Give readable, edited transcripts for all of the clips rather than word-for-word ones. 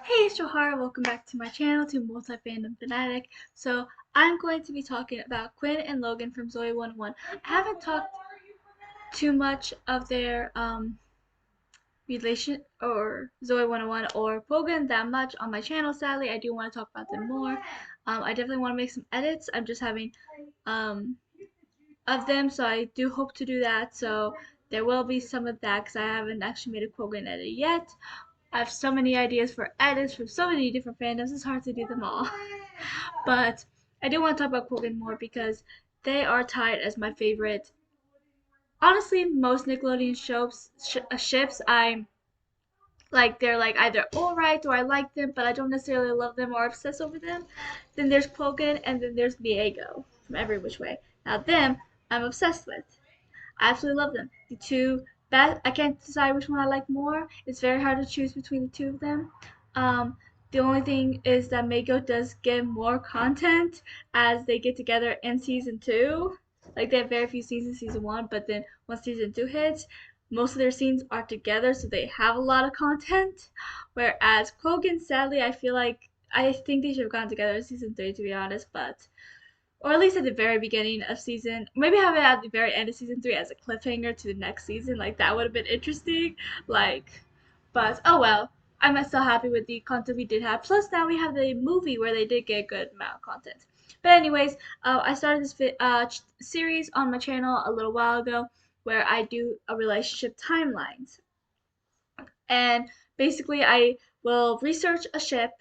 Hey, it's Johara. Welcome back to my channel, to Multi Fandom Fanatic. So I'm going to be talking about Quinn and Logan from Zoe 101. I haven't talked too much of their relation or Zoe 101 or Logan that much on my channel. Sadly, I do want to talk about them more. I definitely want to make some edits. I'm just having um of them, so I do hope to do that. So there will be some of that because I haven't actually made a Logan edit yet. I have so many ideas for edits from so many different fandoms. It's hard to do them all. But I do want to talk about Quogan more because they are tied as my favorite. Honestly, most Nickelodeon ships I like. They're like either alright or I like them, but I don't necessarily love them or obsess over them. Then there's Quogan and then there's Diego from Every Which Way. Now them I'm obsessed with. I absolutely love them. The two best. I can't decide which one I like more. It's very hard to choose between the two of them. Um, the only thing is that Mako does get more content as they get together in season two. Like they have very few scenes in season one, but then once season two hits, most of their scenes are together, so they have a lot of content. Whereas Kogan, sadly, I think they should have gone together in season three, to be honest, but or at least at the very beginning of season, maybe have it at the very end of season three as a cliffhanger to the next season. Like that would have been interesting. Like, but oh well. I'm still happy with the content we did have. Plus, now we have the movie where they did get a good amount of content. But anyways, I started this series on my channel a little while ago where I do a relationship timelines, and basically I will research a ship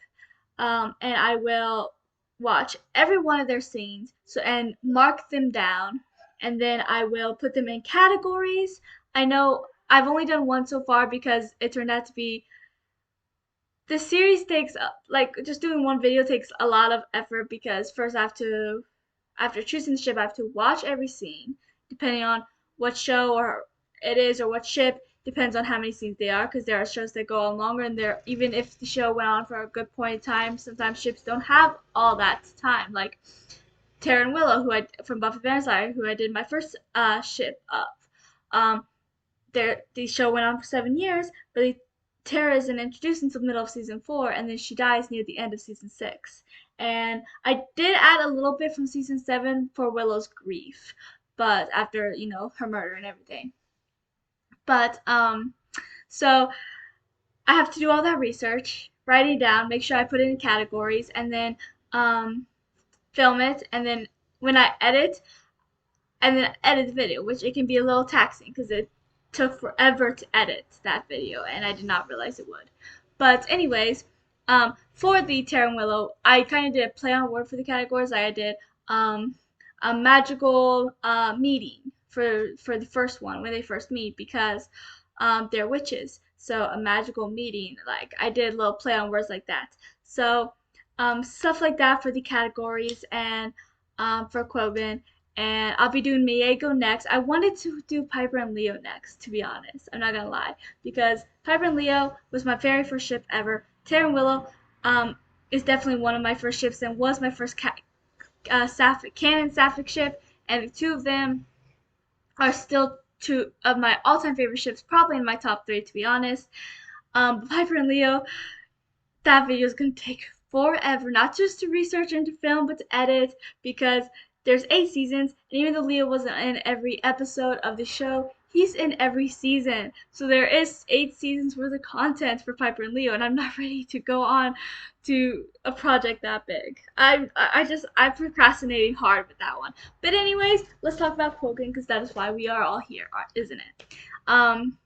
and I will watch every one of their scenes and mark them down, and then I will put them in categories. I know I've only done one so far because it turned out to be the series takes like just doing one video takes a lot of effort because first I have to after choosing the ship I have to watch every scene depending on what show or it is or what ship depends on how many scenes they are because there are shows that go on longer and there even if the show went on for a good point in time sometimes ships don't have all that time like Tara and Willow who I from Buffy Vampire who I did my first ship of um the show went on for 7 years, but Tara isn't introduced until the middle of season four, and then she dies near the end of season six. And I did add a little bit from season seven for Willow's grief, but after her murder and everything. But so I have to do all that research, write it down, make sure I put it in categories, and then um, film it. And then when I edit, and then edit the video, which it can be a little taxing because it took forever to edit that video, and I did not realize it would. But anyways, for the Tara and Willow, I kind of did a play on word for the categories. I did um, a magical meeting for the first one when they first meet because they're witches. So a magical meeting, like I did a little play on words like that. So stuff like that for the categories and for Quoven and I'll be doing Miego next. I wanted to do Piper and Leo next, to be honest. I'm not gonna lie, because Piper and Leo was my very first ship ever. Tara and Willow um, is definitely one of my first ships and was my first Sapphic canon Sapphic ship, and the two of them are still two of my all-time favorite ships, probably in my top three, to be honest. Piper and Leo, that video is going to take forever, not just to research and to film, but to edit because there's 8 seasons, and even though Leo wasn't in every episode of the show, he's in every season. So there is 8 seasons worth of content for Piper and Leo, and I'm not ready to go on to a project that big. I'm procrastinating hard with that one. But anyways, let's talk about Pokken because that is why we are all here, isn't it? Um,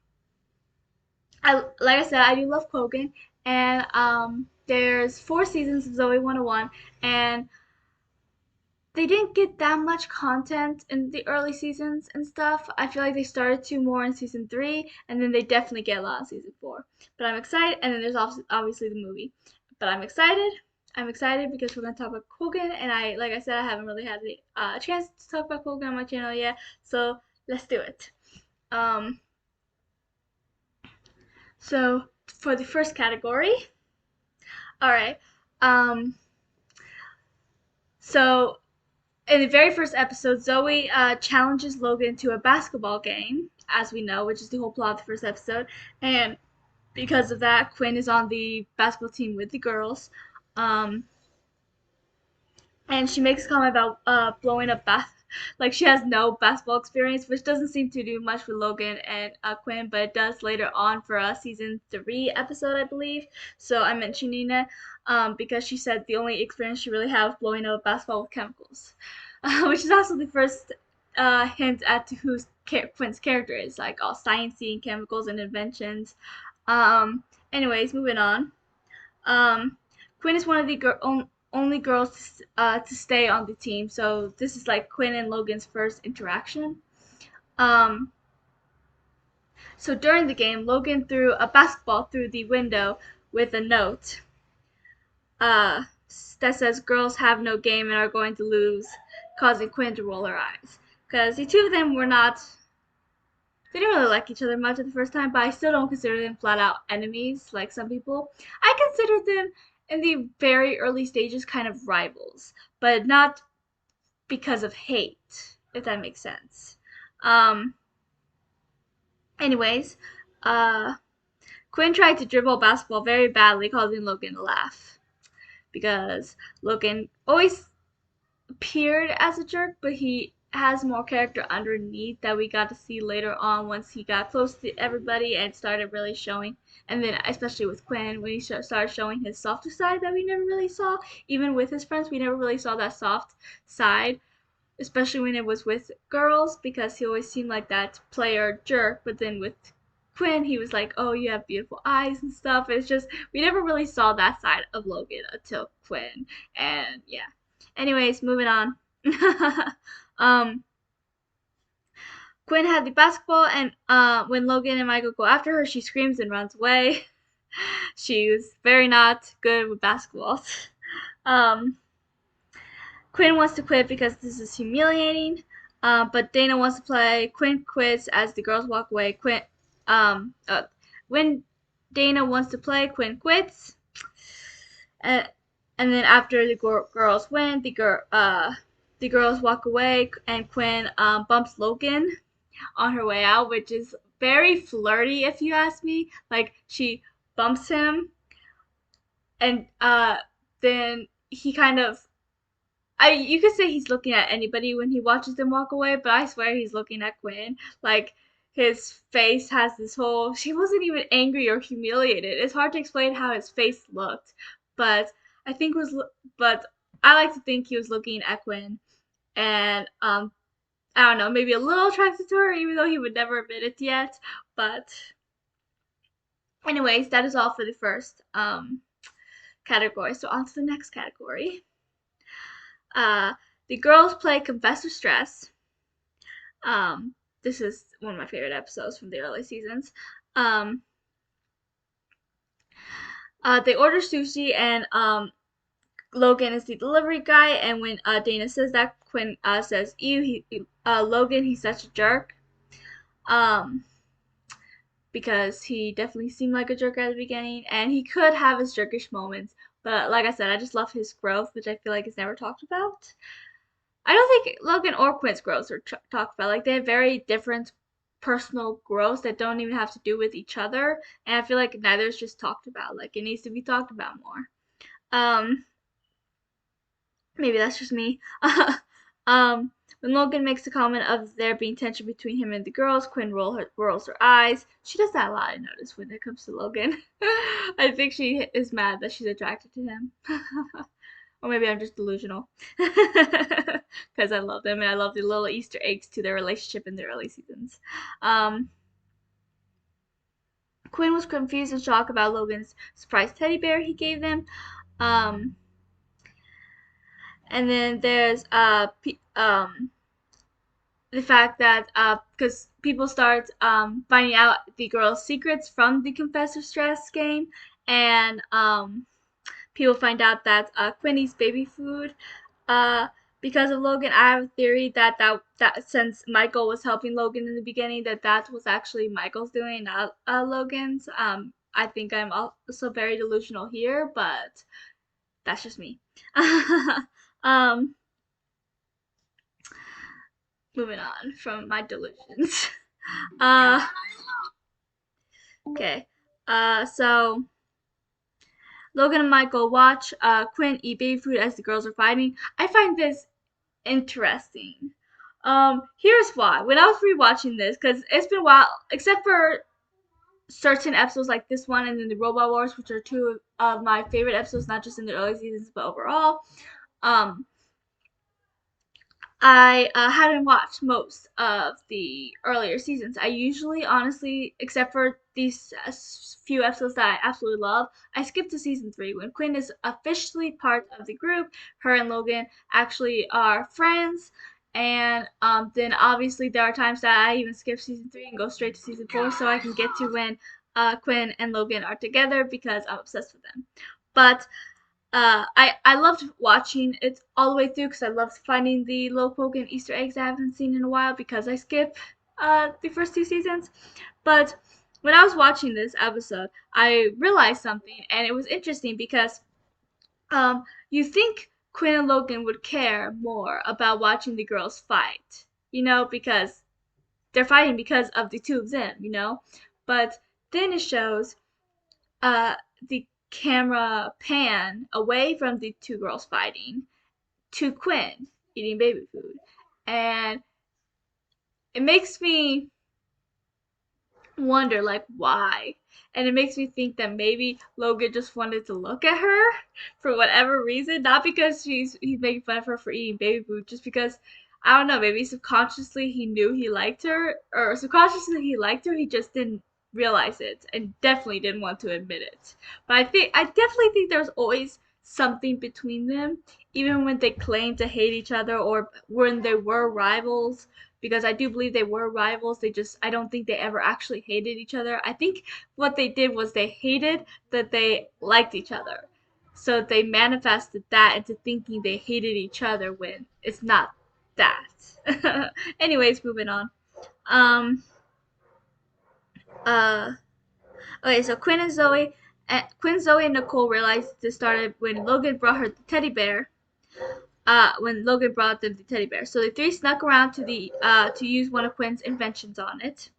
like I said, I do love Kogan, and there's 4 seasons of Zoe 101, and they didn't get that much content in the early seasons and stuff. I feel like they started to more in season three, and then they definitely get a lot in season four. But I'm excited, and then there's obviously the movie. But I'm excited. I'm excited because we're gonna talk about Kogan, and like I said, I haven't really had a chance to talk about Kogan on my channel yet. So let's do it. Um, so for the first category, all right. Um, so in the very first episode, Zoe challenges Logan to a basketball game, as we know, which is the whole plot of the first episode. And because of that, Quinn is on the basketball team with the girls. Um, and she makes a comment about blowing up like she has no basketball experience, which doesn't seem to do much with Logan and Quinn, but it does later on for a season 3 episode, I believe. So I'm mentioning it because she said the only experience she really had was blowing up a basketball with chemicals, which is also the first hint at to who Quinn's character is, like all sciencey and chemicals and inventions. Um, anyways, moving on. Um, Quinn is one of the only girls to stay on the team, so this is like Quinn and Logan's first interaction. Um, so during the game, Logan threw a basketball through the window with a note uh, that says "Girls have no game and are going to lose," causing Quinn to roll her eyes. Because the two of them were not, they didn't really like each other much at the first time, but I still don't consider them flat out enemies like some people. I considered them in the very early stages kind of rivals, but not because of hate, if that makes sense. Um, anyways, uh, Quinn tried to dribble basketball very badly, causing Logan to laugh because Logan always appeared as a jerk, but he has more character underneath that we got to see later on once he got close to everybody and started really showing. And then, especially with Quinn, when he started showing his softer side that we never really saw, even with his friends, we never really saw that soft side, especially when it was with girls, because he always seemed like that player jerk. But then with Quinn, he was like, "Oh, you have beautiful eyes and stuff." It's just we never really saw that side of Logan until Quinn, and yeah. Anyways, moving on. um, Quinn had the basketball, and when Logan and Michael go after her, she screams and runs away. She was very not good with basketballs. Um, Quinn wants to quit because this is humiliating, but Dana wants to play. Quinn quits as the girls walk away. Um, uh, when Dana wants to play, Quinn quits. Uh, and then after the girls win, the girls walk away, and Quinn bumps Logan on her way out, which is very flirty if you ask me. Like she bumps him, and then he kind of you could say he's looking at anybody when he watches them walk away, but I swear he's looking at Quinn. Like his face has this whole she wasn't even angry or humiliated. It's hard to explain how his face looked, but I think was but I like to think he was looking at Quinn and I don't know, maybe a little attracted to her even though he would never admit it yet, but anyways, that is all for the first category. So on to the next category. Uh, the girls play Confess or Stress. Um, this is one of my favorite episodes from the early seasons. Um, they order sushi, and Logan is the delivery guy. And when Dana says that, Quinn says, "Ew, Logan, he's such a jerk." Um, because he definitely seemed like a jerk at the beginning, and he could have his jerkish moments. But like I said, I just love his growth, which I feel like is never talked about. I don't think Logan or Quinn's growths are talked about. Like they have very different personal growths that don't even have to do with each other, and I feel like neither is just talked about. Like it needs to be talked about more. Um, maybe that's just me. um, when Logan makes the comment of there being tension between him and the girls, Quinn rolls her eyes. She does that a lot, I notice, when it comes to Logan. I think she is mad that she's attracted to him. Or maybe I'm just delusional. Because I love them and I love the little Easter eggs to their relationship in the early seasons. Um, Quinn was confused and shocked about Logan's surprise teddy bear he gave them. Um, and then there's the fact that because people start finding out the girl's secrets from the Confessor Stress game, and people find out that Quinn eats baby food uh, because of Logan. I have a theory that since Michael was helping Logan in the beginning, that was actually Michael's doing, not Logan's. I think I'm also very delusional here, but that's just me. um, moving on from my delusions. Uh, okay. So Logan and Michael watch Quinn eat baby food as the girls are fighting. I find this interesting. Here's why. When I was rewatching this, because it's been a while, except for certain episodes like this one and then the Robot Wars, which are two of my favorite episodes, not just in the early seasons but overall. Um, I haven't watched most of the earlier seasons. I usually, honestly, except for these few episodes that I absolutely love, I skip to season 3 when Quinn is officially part of the group. Her and Logan actually are friends, and then obviously there are times that I even skip season 3 and go straight to season 4 so I can get to when Quinn and Logan are together because I'm obsessed with them. But I loved watching it all the way through because I loved finding the low poke and Easter eggs I haven't seen in a while because I skip the first two seasons. But when I was watching this episode, I realized something, and it was interesting because you think Quinn and Logan would care more about watching the girls fight, because they're fighting because of the two of them. But then it shows uh, the camera pan away from the two girls fighting to Quinn eating baby food. And it makes me wonder, like, why. And it makes me think that maybe Logan just wanted to look at her for whatever reason, not because he's making fun of her for eating baby food, just because I don't know, maybe subconsciously he knew he liked her, or subconsciously he liked her, he just didn't realize it and definitely didn't want to admit it. But I definitely think there's always something between them, even when they claim to hate each other or when they were rivals, because I do believe they were rivals. I don't think they ever actually hated each other. I think what they did was they hated that they liked each other. So they manifested that into thinking they hated each other when it's not that. Anyways, moving on. Um, uh, okay, so Quinn, Zoe, and Nicole realized this started when Logan brought her the teddy bear. When Logan brought them the teddy bear, so the three snuck around to use one of Quinn's inventions on it,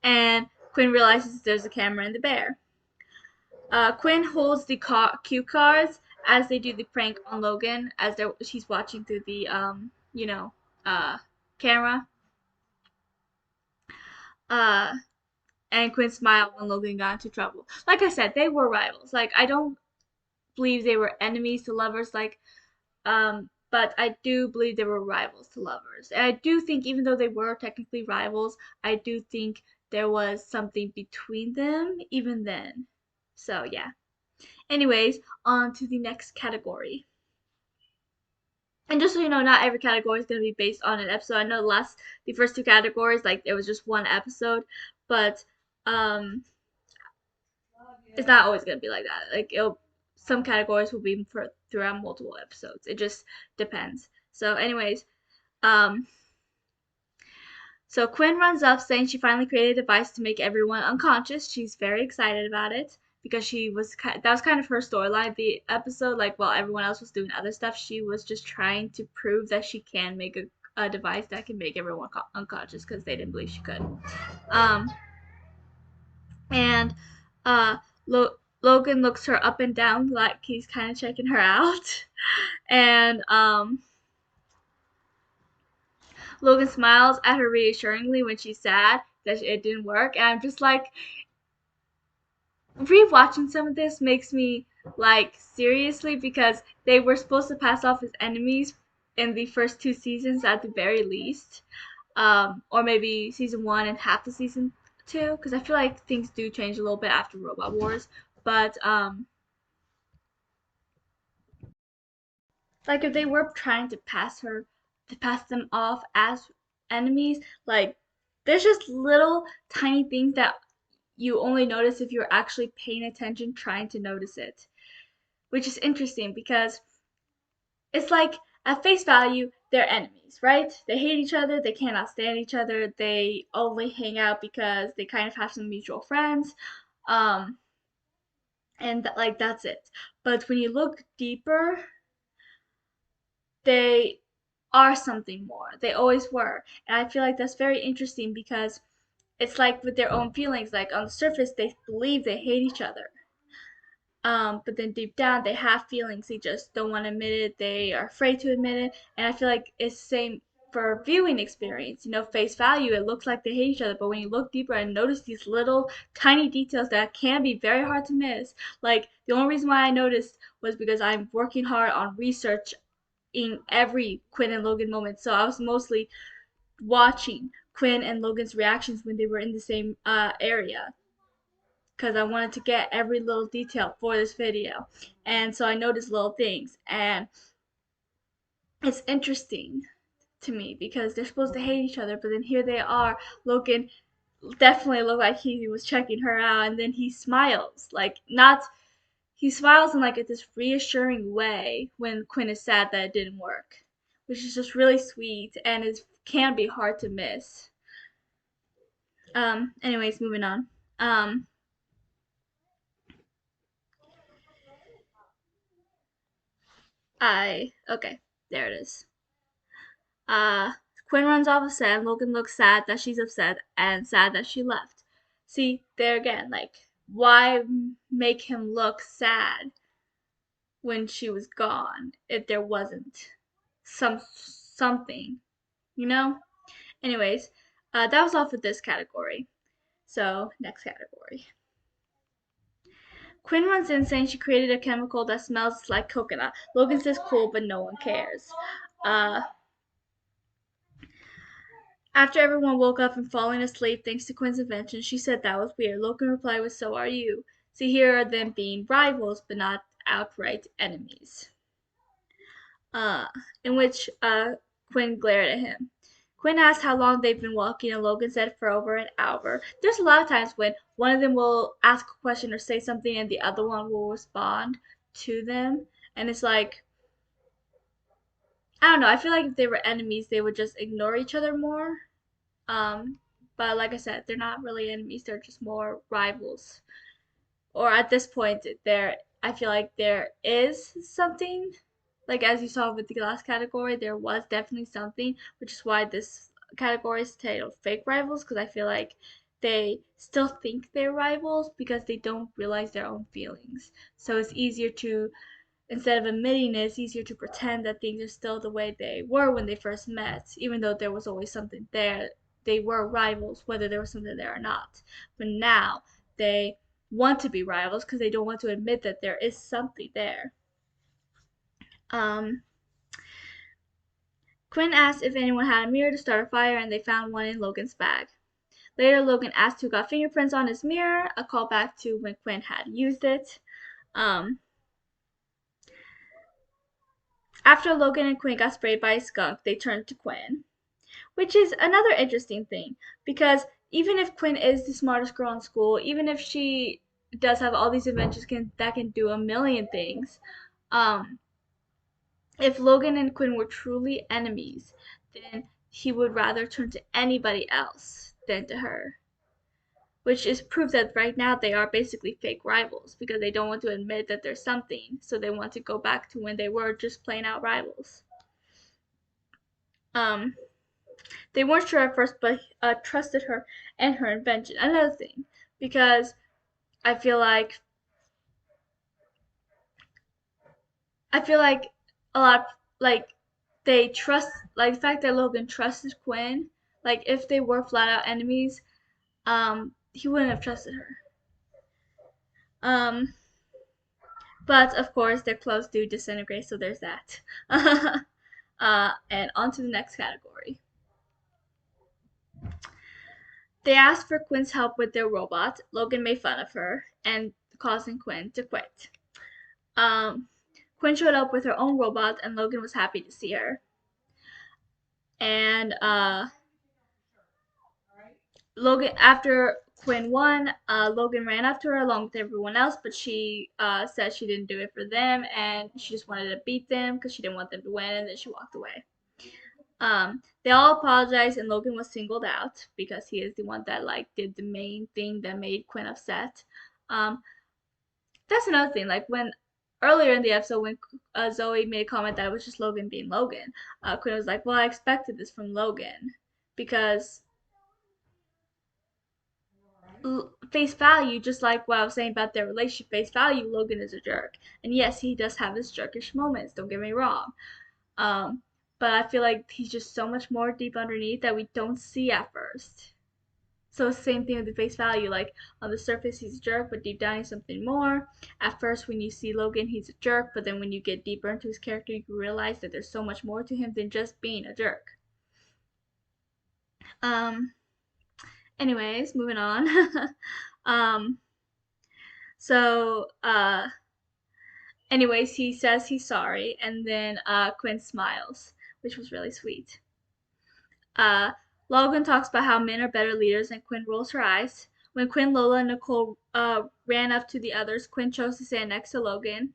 and Quinn realizes there's a camera in the bear. Quinn holds the cue cards as they do the prank on Logan as she's watching through the uh, camera. Uh, and Quinn smiled when Logan got into trouble. Like I said, they were rivals. Like I don't believe they were enemies to lovers. But I do believe they were rivals to lovers. And I do think even though they were technically rivals, I do think there was something between them even then. So yeah. Anyways, on to the next category. And just so you know, not every category is gonna be based on an episode. I know the first two categories, like it was just one episode, but um, it's not always gonna be like that. Some categories will be for throughout multiple episodes. It just depends. So, anyways, um, so Quinn runs up saying she finally created a device to make everyone unconscious. She's very excited about it because that was kind of her storyline the episode. Like while everyone else was doing other stuff, she was just trying to prove that she can make a device that can make everyone unconscious because they didn't believe she could. Um, and uh, Logan looks her up and down like he's kind of checking her out, and Logan smiles at her reassuringly when she's sad that it didn't work, and I'm just like, rewatching some of this makes me like seriously because they were supposed to pass off as enemies in the first two seasons at the very least, or maybe season one and half the season two because I feel like things do change a little bit after Robot Wars, but like if they were trying to pass them off as enemies, like there's just little tiny things that you only notice if you're actually paying attention, trying to notice it, which is interesting because it's like at face value they're enemies, right? They hate each other, they cannot stand each other, they only hang out because they kind of have some mutual friends, um, and like that's it. But when you look deeper, they are something more. They always were. And I feel like that's very interesting because it's like with their own feelings. Like on the surface, they believe they hate each other. But then deep down, they have feelings. They just don't want to admit it. They are afraid to admit it. And I feel like it's the same for viewing experience. You know, face value, it looks like they hate each other. But when you look deeper and notice these little tiny details that can be very hard to miss, like the only reason why I noticed was because I'm working hard on research in every Quinn and Logan moment. So I was mostly watching Quinn and Logan's reactions when they were in the same area because I wanted to get every little detail for this video. And so I noticed little things. And it's interesting to me because they're supposed to hate each other, but then here they are. Logan definitely looked like he was checking her out, and then he smiles. Like, not, he smiles in like this reassuring way when Quinn is sad that it didn't work, which is just really sweet and it can be hard to miss. Anyways, moving on. Um, okay, there it is. Uh, Quinn runs off upset, and Logan looks sad that she's upset and sad that she left. See, there again, like, why make him look sad when she was gone if there wasn't something, you know? Anyways, that was all for this category. So, next category. Quinn runs in saying she created a chemical that smells like coconut. Logan says cool, but no one cares. Uh, After everyone woke up and falling asleep thanks to Quinn's invention, she said that was weird. Logan replied with, so are you. So here are them being rivals, but not outright enemies. Uh, in which Quinn glared at him. Quinn asked how long they've been walking, and Logan said for over an hour. There's a lot of times when one of them will ask a question or say something, and the other one will respond to them. And it's like, I don't know. I feel like if they were enemies, they would just ignore each other more. Um, but like I said, they're not really enemies. They're just more rivals. Or at this point, there I feel like there is something. Like as you saw with the last category, there was definitely something, which is why this category is titled fake rivals, because I feel like they still think they're rivals because they don't realize their own feelings. So it's easier to, instead of admitting it, it's easier to pretend that things are still the way they were when they first met, even though there was always something there. They were rivals, whether there was something there or not. But now they want to be rivals because they don't want to admit that there is something there. Um, Quinn asked if anyone had a mirror to start a fire, and they found one in Logan's bag. Later, Logan asked who got fingerprints on his mirror, a callback to when Quinn had used it. Um, After Logan and Quinn got sprayed by a skunk, they turned to Quinn, which is another interesting thing because even if Quinn is the smartest girl in school, even if she does have all these inventions that can do a million things, um, if Logan and Quinn were truly enemies, then he would rather turn to anybody else than to her. Which is proof that right now they are basically fake rivals because they don't want to admit that there's something, so they want to go back to when they were just plain out rivals. Um, they weren't sure at first, but trusted her and her invention. Another thing, because I feel like I feel like a lot like they trust like the fact that Logan trusted Quinn. Like if they were flat out enemies, he wouldn't have trusted her. Um, but of course their clothes do disintegrate, so there's that. And on to the next category. They asked for Quinn's help with their robot. Logan made fun of her and causing Quinn to quit. Um, Quinn showed up with her own robot, and Logan was happy to see her. And Logan, after Quinn won, Logan ran up to her along with everyone else, but she said she didn't do it for them, and she just wanted to beat them because she didn't want them to win, and then she walked away. They all apologized, and Logan was singled out because he is the one that like did the main thing that made Quinn upset. Um, that's another thing. Like when earlier in the episode, when Zoe made a comment that it was just Logan being Logan, Quinn was like, "Well, I expected this from Logan because face value, just like what I was saying about their relationship, face value, Logan is a jerk. And yes, he does have his jerkish moments, don't get me wrong. Um, but I feel like he's just so much more deep underneath that we don't see at first. So it's the same thing with the face value. Like on the surface, he's a jerk, but deep down, he's something more. At first, when you see Logan, he's a jerk, but then when you get deeper into his character, you realize that there's so much more to him than just being a jerk. Um. Anyways, moving on. um. So. Anyways, he says he's sorry, and then Quinn smiles, which was really sweet. Uh, Logan talks about how men are better leaders, and Quinn rolls her eyes. When Quinn, Lola, and Nicole ran up to the others, Quinn chose to stand next to Logan.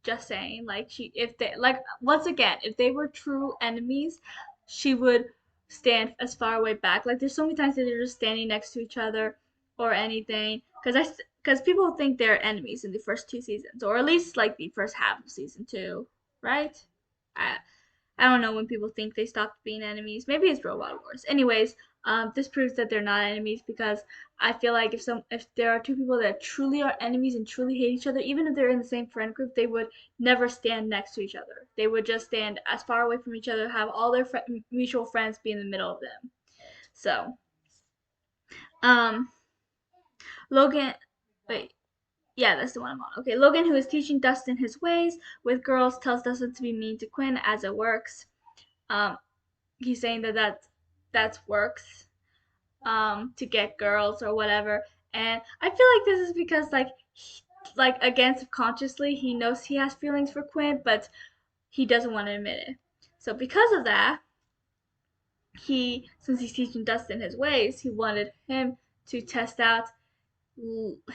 Just saying, like if they like once again, if they were true enemies, she would stand as far away back. Like there's so many times that they're just standing next to each other or anything, because people think they're enemies in the first two seasons, or at least like the first half of season two, right? I, I don't know when people think they stopped being enemies. Maybe it's Robot Wars. Anyways, this proves that they're not enemies because I feel like if there are two people that truly are enemies and truly hate each other, even if they're in the same friend group, they would never stand next to each other. They would just stand as far away from each other, have all their mutual friends be in the middle of them. So, um, Logan, wait, yeah, that's the one I'm on. Okay, Logan, who is teaching Dustin his ways with girls, tells Dustin to be mean to Quinn as it works. Um, he's saying that works to get girls or whatever, and I feel like this is because like again subconsciously he knows he has feelings for Quinn, but he doesn't want to admit it. So because of that, since he's teaching Dustin his ways, he wanted him to test out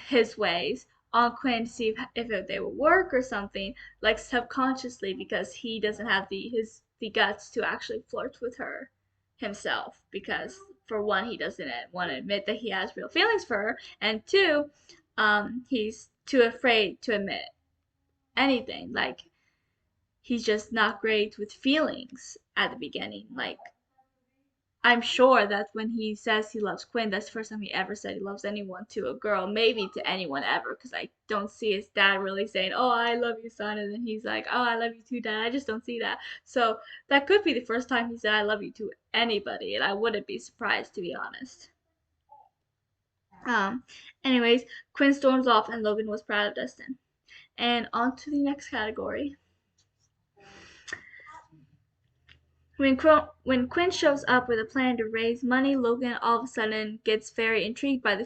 his ways on Quinn to see if they would work or something, like subconsciously, because he doesn't have the guts to actually flirt with her himself, because for one, he doesn't want to admit that he has real feelings for her, and two, he's too afraid to admit anything. Like he's just not great with feelings at the beginning. Like I'm sure that when he says he loves Quinn, that's the first time he ever said he loves anyone to a girl, maybe to anyone ever, because I don't see his dad really saying, "Oh, I love you, son," and then he's like, "Oh, I love you too, dad." I just don't see that. So that could be the first time he said, "I love you" to anybody, and I wouldn't be surprised, to be honest. Um, Anyways, Quinn storms off, and Logan was proud of Dustin. And on to the next category. When Quinn shows up with a plan to raise money, Logan all of a sudden gets very intrigued by the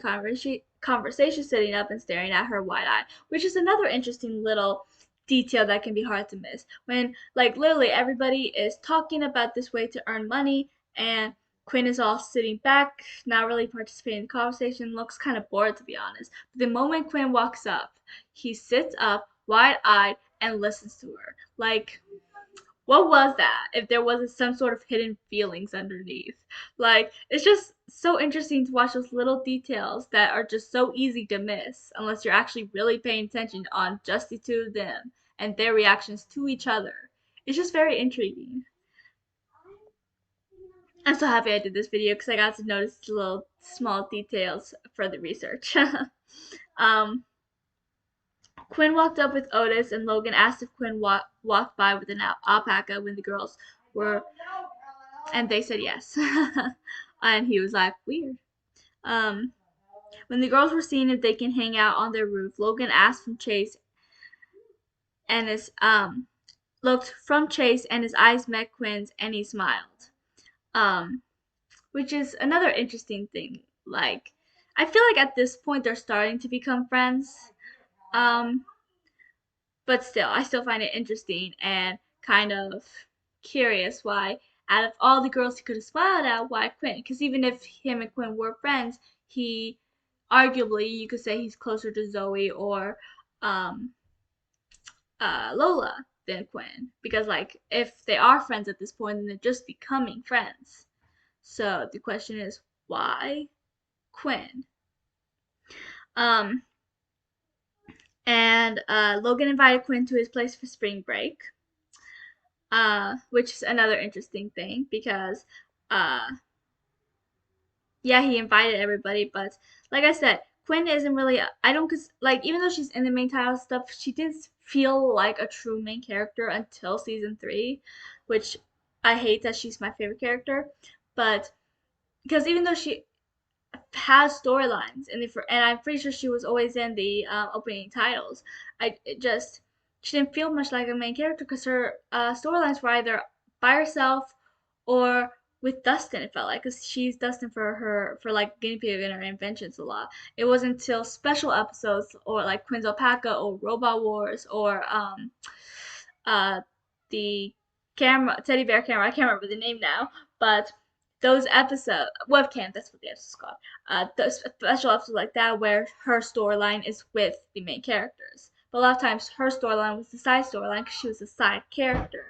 conversation, sitting up and staring at her wide eyed, which is another interesting little detail that can be hard to miss. When, like, literally everybody is talking about this way to earn money, and Quinn is all sitting back, not really participating in the conversation, looks kind of bored, to be honest. But the moment Quinn walks up, he sits up, wide eyed, and listens to her. Like, what was that if there wasn't some sort of hidden feelings underneath? Like it's just so interesting to watch those little details that are just so easy to miss unless you're actually really paying attention on just the two of them and their reactions to each other. It's just very intriguing. I'm so happy I did this video because I got to notice the little small details for the research. um, Quinn walked up with Otis, and Logan asked if Quinn walked by with an alpaca when the girls were, and they said yes. And he was like, weird. Um, when the girls were seeing if they can hang out on their roof, Logan asked from Chase, and his looked from Chase, and his eyes met Quinn's, and he smiled. Um, which is another interesting thing. Like, I feel like at this point they're starting to become friends. Um, but still, I still find it interesting and kind of curious why, out of all the girls he could have smiled at, why Quinn? Because even if him and Quinn were friends, he arguably you could say he's closer to Zoe or um, Lola than Quinn. Because like if they are friends at this point, then they're just becoming friends. So the question is, why Quinn? Um, and Logan invited Quinn to his place for spring break, which is another interesting thing because, uh, yeah, he invited everybody, but like I said, Quinn isn't really. I don't cause like even though she's in the main title stuff, she didn't feel like a true main character until season three, which I hate that she's my favorite character. But because even though she has storylines in the and I'm pretty sure she was always in the opening titles. It just she didn't feel much like a main character because her storylines were either by herself or with Dustin. It felt like because she's Dustin for her for like guinea pig and her inventions a lot. It wasn't until special episodes or like Quinn's Alpaca or Robot Wars or uh the camera teddy bear camera. I can't remember the name now, but those episodes webcam, that's what the episode's called, those special episodes like that where her storyline is with the main characters, but a lot of times her storyline was the side storyline because she was a side character,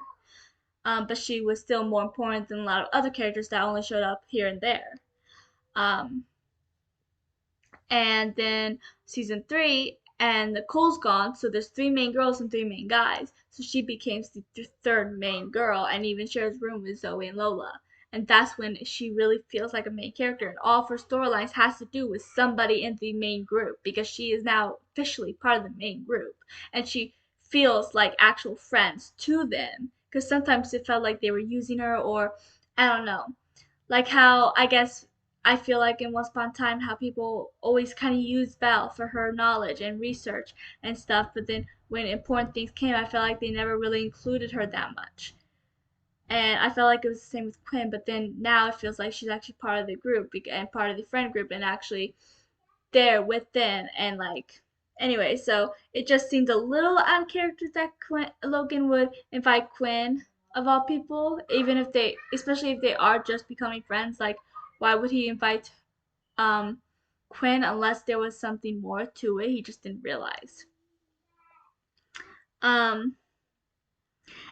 but she was still more important than a lot of other characters that only showed up here and there. um, and then season three, and Nicole's gone, so there's three main girls and three main guys. So she becomes the third main girl, and even shares room with Zoe and Lola. And that's when she really feels like a main character, and all of her storylines has to do with somebody in the main group because she is now officially part of the main group, and she feels like actual friends to them. Because sometimes it felt like they were using her, or I don't know, like how I guess I feel like in Once Upon a Time how people always kind of use Belle for her knowledge and research and stuff, but then when important things came, I felt like they never really included her that much. And I felt like it was the same with Quinn, but then now it feels like she's actually part of the group and part of the friend group and actually there with them and like anyway, so it just seemed a little out of character that Logan would invite Quinn of all people, even if they, especially if they are just becoming friends. Like, why would he invite um Quinn unless there was something more to it? He just didn't realize. Um,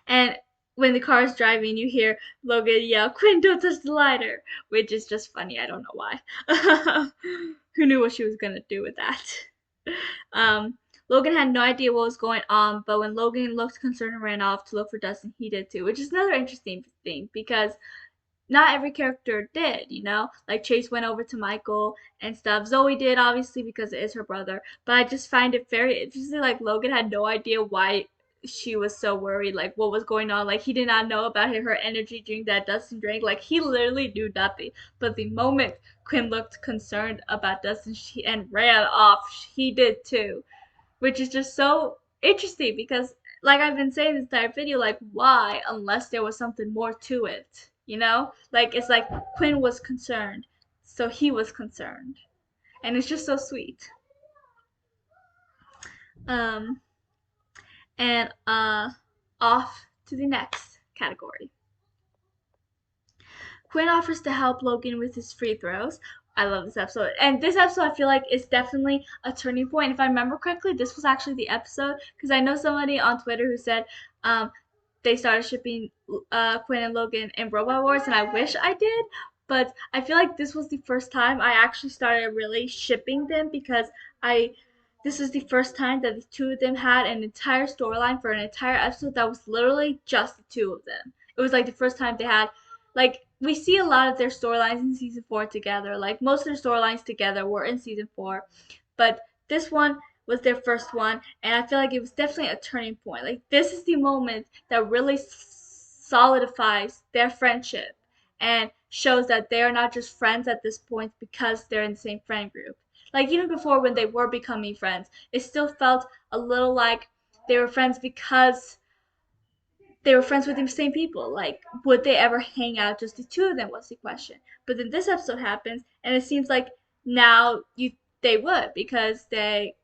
and when the car is driving, you hear Logan yell, "Quinn, don't touch the lighter," which is just funny. I don't know why. Who knew what she was gonna do with that? Logan had no idea what was going on, but when Logan looked concerned and ran off to look for Dustin, he did too, which is another interesting thing because not every character did, you know? Like Chase went over to Michael and stuff. Zoe did, obviously, because it is her brother. But I just find it very interesting. Like, Logan had no idea why she was so worried, like, what was going on. Like, he did not know about her energy drink that Dustin drank. Like, he literally knew nothing. But the moment Quinn looked concerned about Dustin and ran off, he did too, which is just so interesting because like I've been saying this entire video, like why unless there was something more to it, you know? Like it's like Quinn was concerned, so he was concerned. And it's just so sweet. Um and off to the next category. Quinn offers to help Logan with his free throws. I love this episode. And this episode, I feel like, is definitely a turning point. If I remember correctly, this was actually the episode because I know somebody on Twitter who said um, they started shipping Quinn and Logan in Robot Wars, and I wish I did. But I feel like this was the first time I actually started really shipping them because I this was the first time that the two of them had an entire storyline for an entire episode that was literally just the two of them. It was like the first time they had like we see a lot of their storylines in season four together. Like most of their storylines together were in season four, but this one was their first one, and I feel like it was definitely a turning point. Like this is the moment that really solidifies their friendship and shows that they are not just friends at this point because they're in the same friend group. Like even before when they were becoming friends, it still felt a little like they were friends because they were friends with the same people. Like, would they ever hang out just the two of them was the question. But then this episode happens, and it seems like now you they would because they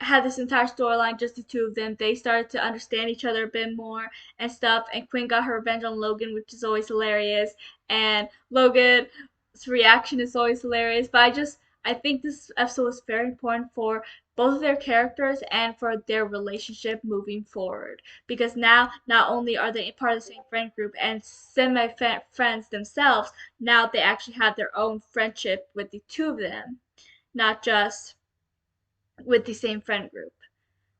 had this entire storyline, just the two of them. They started to understand each other a bit more and stuff. And Quinn got her revenge on Logan, which is always hilarious. And Logan's reaction is always hilarious. But I think this episode was very important for both of their characters and for their relationship moving forward. Because now, not only are they part of the same friend group and semi friends themselves, now they actually have their own friendship with the two of them, not just with the same friend group,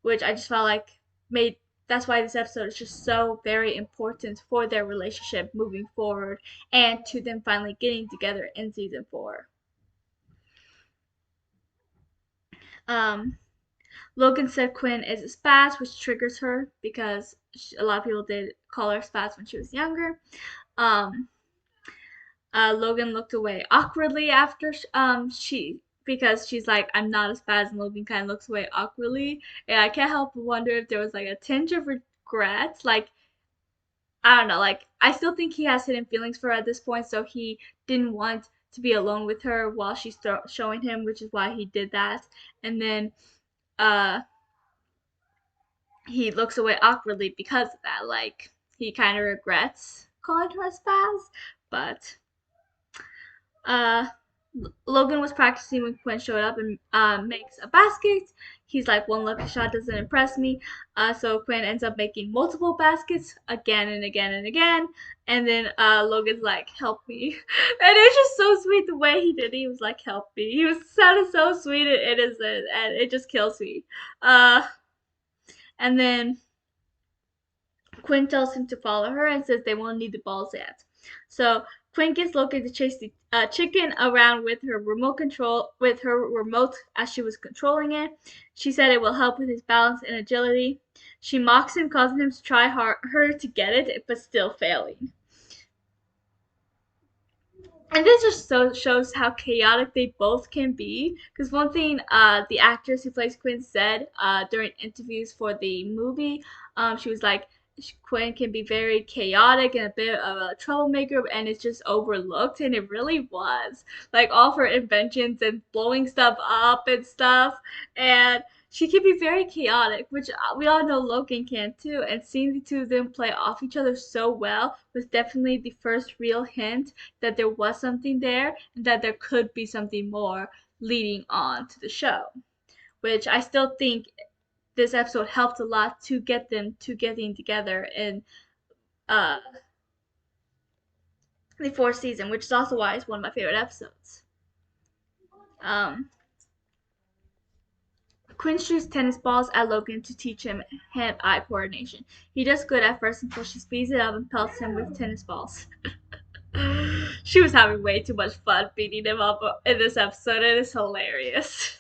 which I just felt like made that's why this episode is just so very important for their relationship moving forward and to them finally getting together in season four. Um, Logan said Quinn is a spaz, which triggers her because a lot of people did call her spaz when she was younger. Um, Logan looked away awkwardly after she because she's like, I'm not a spaz, and Logan kind of looks away awkwardly. And I can't help but wonder if there was like a tinge of regret. Like, I don't know, like, I still think he has hidden feelings for her at this point, so he didn't want to be alone with her while she's showing him, which is why he did that. And then uh, he looks away awkwardly because of that. Like, he kind of regrets calling her a spaz, but uh, Logan was practicing when Quinn showed up and makes a basket. He's like, one lucky shot doesn't impress me. So Quinn ends up making multiple baskets again and again and again. And then Logan's like, help me. And it's just so sweet the way he did it. He was like, help me. He was sounded so sweet and innocent, and it just kills me. Uh, and then Quinn tells him to follow her and says they won't need the balls yet. So Quinn gets Loki to chase the chicken around with her remote as she was controlling it. She said it will help with his balance and agility. She mocks him, causing him to try harder to get it, but still failing. And this just so shows how chaotic they both can be. Because one thing the actress who plays Quinn said during interviews for the movie, she was like, Quinn can be very chaotic and a bit of a troublemaker, and it's just overlooked, and it really was. Like all of her inventions and blowing stuff up and stuff, and she can be very chaotic, which we all know Logan can too. And seeing the two of them play off each other so well was definitely the first real hint that there was something there and that there could be something more leading on to the show, which I still think this episode helped a lot to get them to getting together in uh, the fourth season, which is also why it's one of my favorite episodes. Um, Quinn shoots tennis balls at Logan to teach him hand-eye coordination. He does good at first until she speeds it up and pelts him with tennis balls. She was having way too much fun beating him up in this episode. It is hilarious.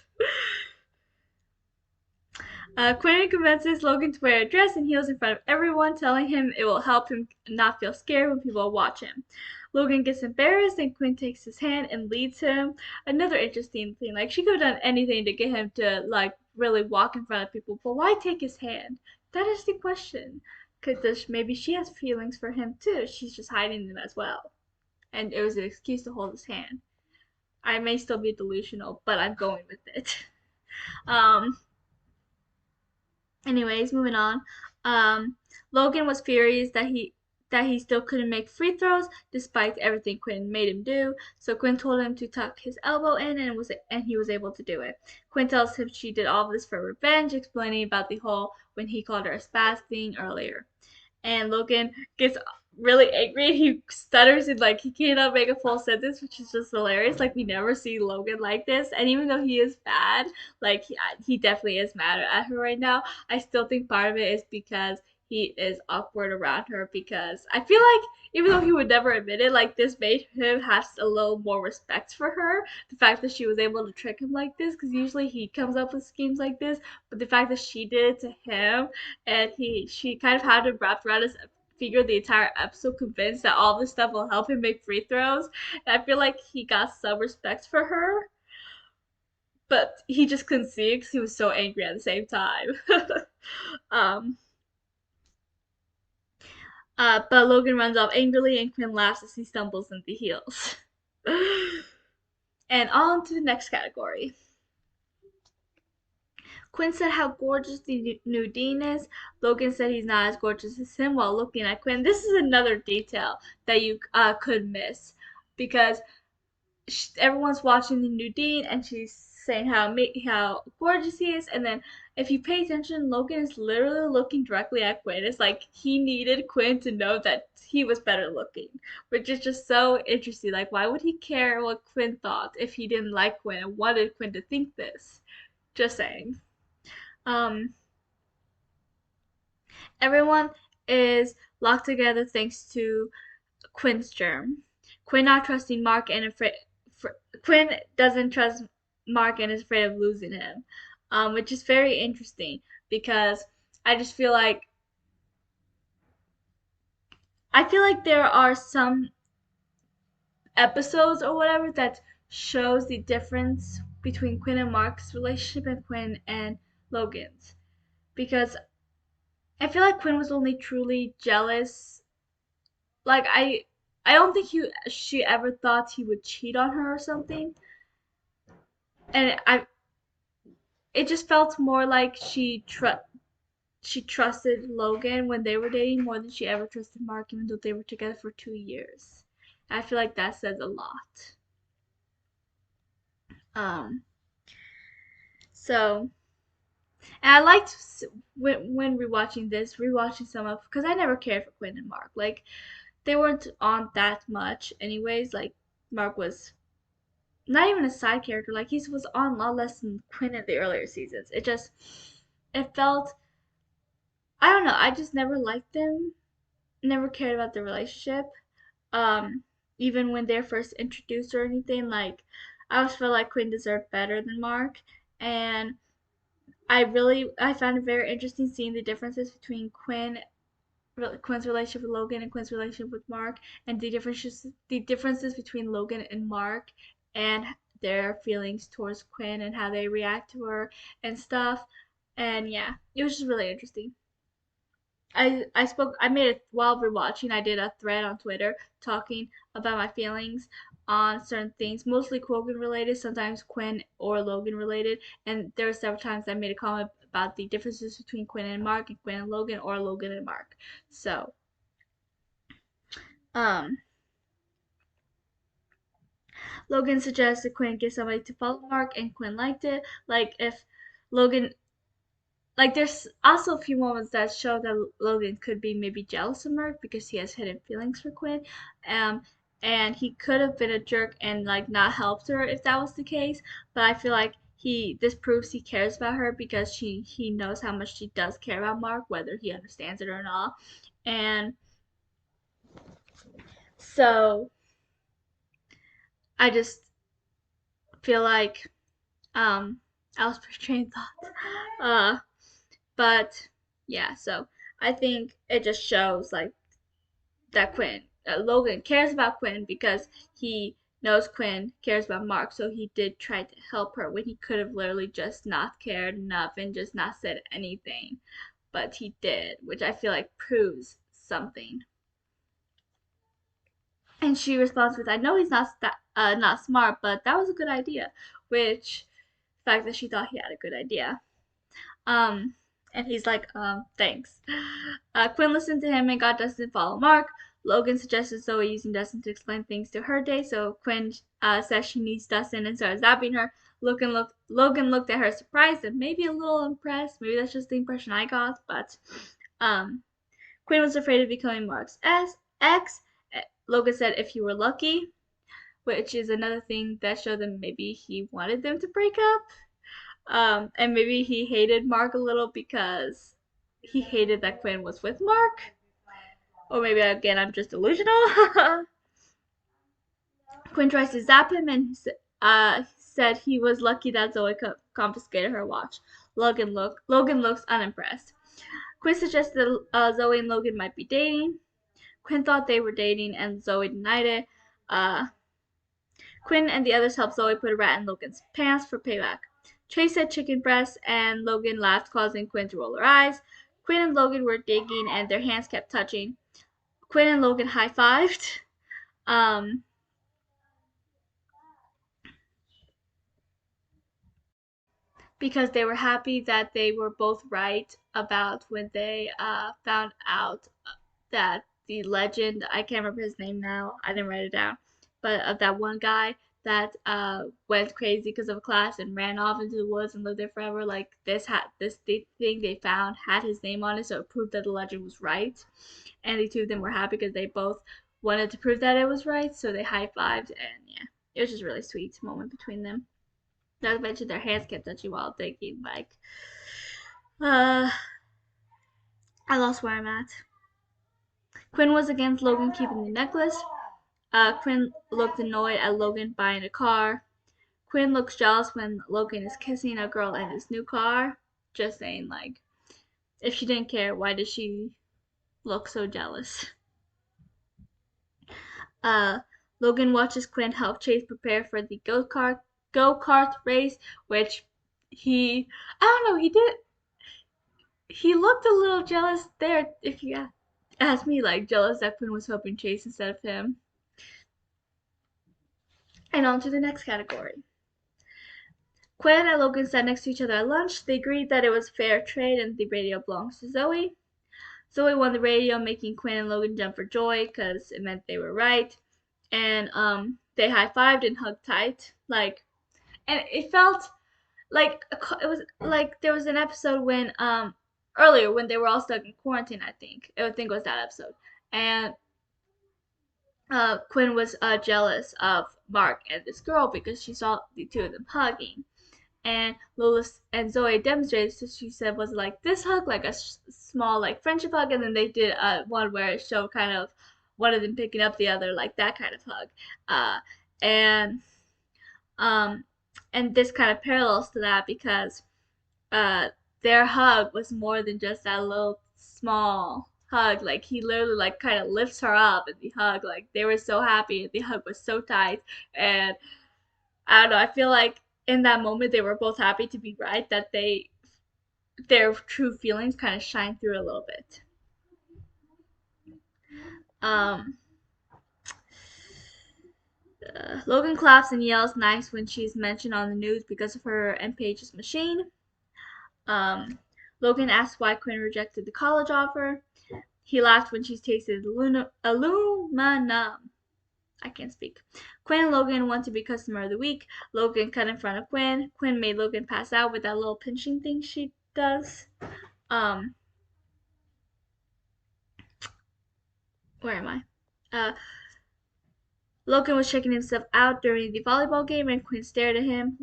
Quinn convinces Logan to wear a dress and heels in front of everyone, telling him it will help him not feel scared when people watch him. Logan gets embarrassed and Quinn takes his hand and leads him. Another interesting thing, like she could have done anything to get him to like really walk in front of people, but why take his hand? That is the question. Because maybe she has feelings for him too. She's just hiding them as well. And it was an excuse to hold his hand. I may still be delusional, but I'm going with it. Um, Anyways, moving on. Logan was furious that he still couldn't make free throws despite everything Quinn made him do. So Quinn told him to tuck his elbow in and he was able to do it. Quinn tells him she did all of this for revenge, explaining about the whole when he called her a spaz thing earlier. And Logan gets really angry and he stutters and like he cannot make a full sentence, which is just hilarious. Like we never see Logan like this, and even though he is bad, like he definitely is mad at her right now. I still think part of it is because he is awkward around her because I feel like even though he would never admit it, like this made him have a little more respect for her. The fact that she was able to trick him like this, because usually he comes up with schemes like this, but the fact that she did it to him and she kind of had him wrapped around his figure the entire episode, convinced that all this stuff will help him make free throws. And I feel like he got some respect for her, but he just couldn't see it because he was so angry at the same time. um, but Logan runs off angrily, and Quinn laughs as he stumbles into heels. And on to the next category. Quinn said how gorgeous the new Dean is. Logan said he's not as gorgeous as him while looking at Quinn. This is another detail that you could miss because everyone's watching the new Dean and she's saying how gorgeous he is, and then if you pay attention, Logan is literally looking directly at Quinn. It's like he needed Quinn to know that he was better looking, which is just so interesting. Like, why would he care what Quinn thought if he didn't like Quinn and wanted Quinn to think this? Just saying. Um, Everyone is locked together thanks to Quinn's germ. Quinn not trusting Mark and afraid. Quinn doesn't trust Mark and is afraid of losing him. which is very interesting because I just feel like there are some episodes or whatever that shows the difference between Quinn and Mark's relationship and Quinn and Logan's, because I feel like Quinn was only truly jealous. Like I don't think she ever thought he would cheat on her or something, and it just felt more like she trusted Logan when they were dating more than she ever trusted Mark, even though they were together for 2 years. I feel like that says a lot. Um, so and I liked when rewatching this, rewatching some of because I never cared for Quinn and Mark. Like they weren't on that much, anyways. Like Mark was not even a side character. Like he was on a lot less than Quinn in the earlier seasons. It felt, I don't know. I just never liked them. Never cared about the relationship. Um, Even when they're first introduced or anything, like I always felt like Quinn deserved better than Mark, and I found it very interesting seeing the differences between Quinn's relationship with Logan and Quinn's relationship with Mark, and the differences between Logan and Mark, and their feelings towards Quinn and how they react to her and stuff. And yeah, it was just really interesting. I made it while rewatching. I did a thread on Twitter talking about my feelings on certain things, mostly Logan related, sometimes Quinn or Logan related, and there were several times I made a comment about the differences between Quinn and Mark and Quinn and Logan or Logan and Mark. So, um, Logan suggested Quinn get somebody to follow Mark, and Quinn liked it. Like if Logan like there's also a few moments that show that Logan could be maybe jealous of Mark because he has hidden feelings for Quinn. Um and he could have been a jerk and like not helped her if that was the case, but I feel like this proves he cares about her because he knows how much she does care about Mark, whether he understands it or not. And so I just feel like um I was train thought. Uh but yeah, so I think it just shows like that Logan cares about Quinn because he knows Quinn cares about Mark, so he did try to help her when he could have literally just not cared enough and just not said anything. But he did, which I feel like proves something. And she responds with, "I know he's not smart, but that was a good idea," which the fact that she thought he had a good idea. Um, and he's like, thanks. Quinn listened to him and got Dustin to follow Mark. Logan suggested Zoe using Dustin to explain things to her day, so Quinn says she needs Dustin and starts zapping her. Logan looked at her surprised and maybe a little impressed. Maybe that's just the impression I got, but um, Quinn was afraid of becoming Mark's ex. Logan said if he were lucky, which is another thing that showed them maybe he wanted them to break up. And maybe he hated Mark a little because he hated that Quinn was with Mark. Or maybe again, I'm just delusional. Quinn tries to zap him and said he was lucky that Zoe confiscated her watch. Logan looks unimpressed. Quinn suggested Zoe and Logan might be dating. Quinn thought they were dating, and Zoe denied it. Uh, Quinn and the others helped Zoe put a rat in Logan's pants for payback. Chase said chicken breast, and Logan laughed, causing Quinn to roll her eyes. Quinn and Logan were digging, and their hands kept touching. Quinn and Logan high fived. Um, because they were happy that they were both right about when they found out that the legend, I can't remember his name now, I didn't write it down, but of that one guy that went crazy because of a class and ran off into the woods and lived there forever. Like this thing they found had his name on it, so it proved that the legend was right. And the two of them were happy because they both wanted to prove that it was right, so they high fived, and yeah, it was just a really sweet moment between them. Not to mention their hands kept touching while thinking like, uh, I lost where I'm at. Quinn was against Logan keeping the necklace. Quinn looked annoyed at Logan buying a car. Quinn looks jealous when Logan is kissing a girl in his new car. Just saying, like, if she didn't care, why does she look so jealous? Uh, Logan watches Quinn help Chase prepare for the go kart race, which I don't know, he looked a little jealous there. If you ask me, like jealous that Quinn was helping Chase instead of him. And on to the next category. Quinn and Logan sat next to each other at lunch. They agreed that it was fair trade and the radio belongs to Zoe. Zoe won the radio, making Quinn and Logan jump for joy because it meant they were right. And they high fived and hugged tight. And it felt like it was like there was an episode when earlier when they were all stuck in quarantine. I think it was that episode, and Quinn was jealous of Mark and this girl because she saw the two of them hugging. And Lola and Zoe demonstrated, so she said was like this hug, like a small like friendship hug, and then they did one where it showed kind of one of them picking up the other, like that kind of hug. Uh, and um, and this kind of parallels to that because uh, their hug was more than just that little small hug. Like he literally like kind of lifts her up in the hug. Like they were so happy. The hug was so tight, and I don't know. I feel like in that moment they were both happy to be right. That their true feelings kind of shine through a little bit. Um, Logan claps and yells nice when she's mentioned on the news because of her and Paige's machine. Um, Logan asks why Quinn rejected the college offer. He laughed when she tasted aluminum. I can't speak. Quinn and Logan want to be customer of the week. Logan cut in front of Quinn. Quinn made Logan pass out with that little pinching thing she does. Um, where am I? Uh, Logan was checking himself out during the volleyball game, and Quinn stared at him.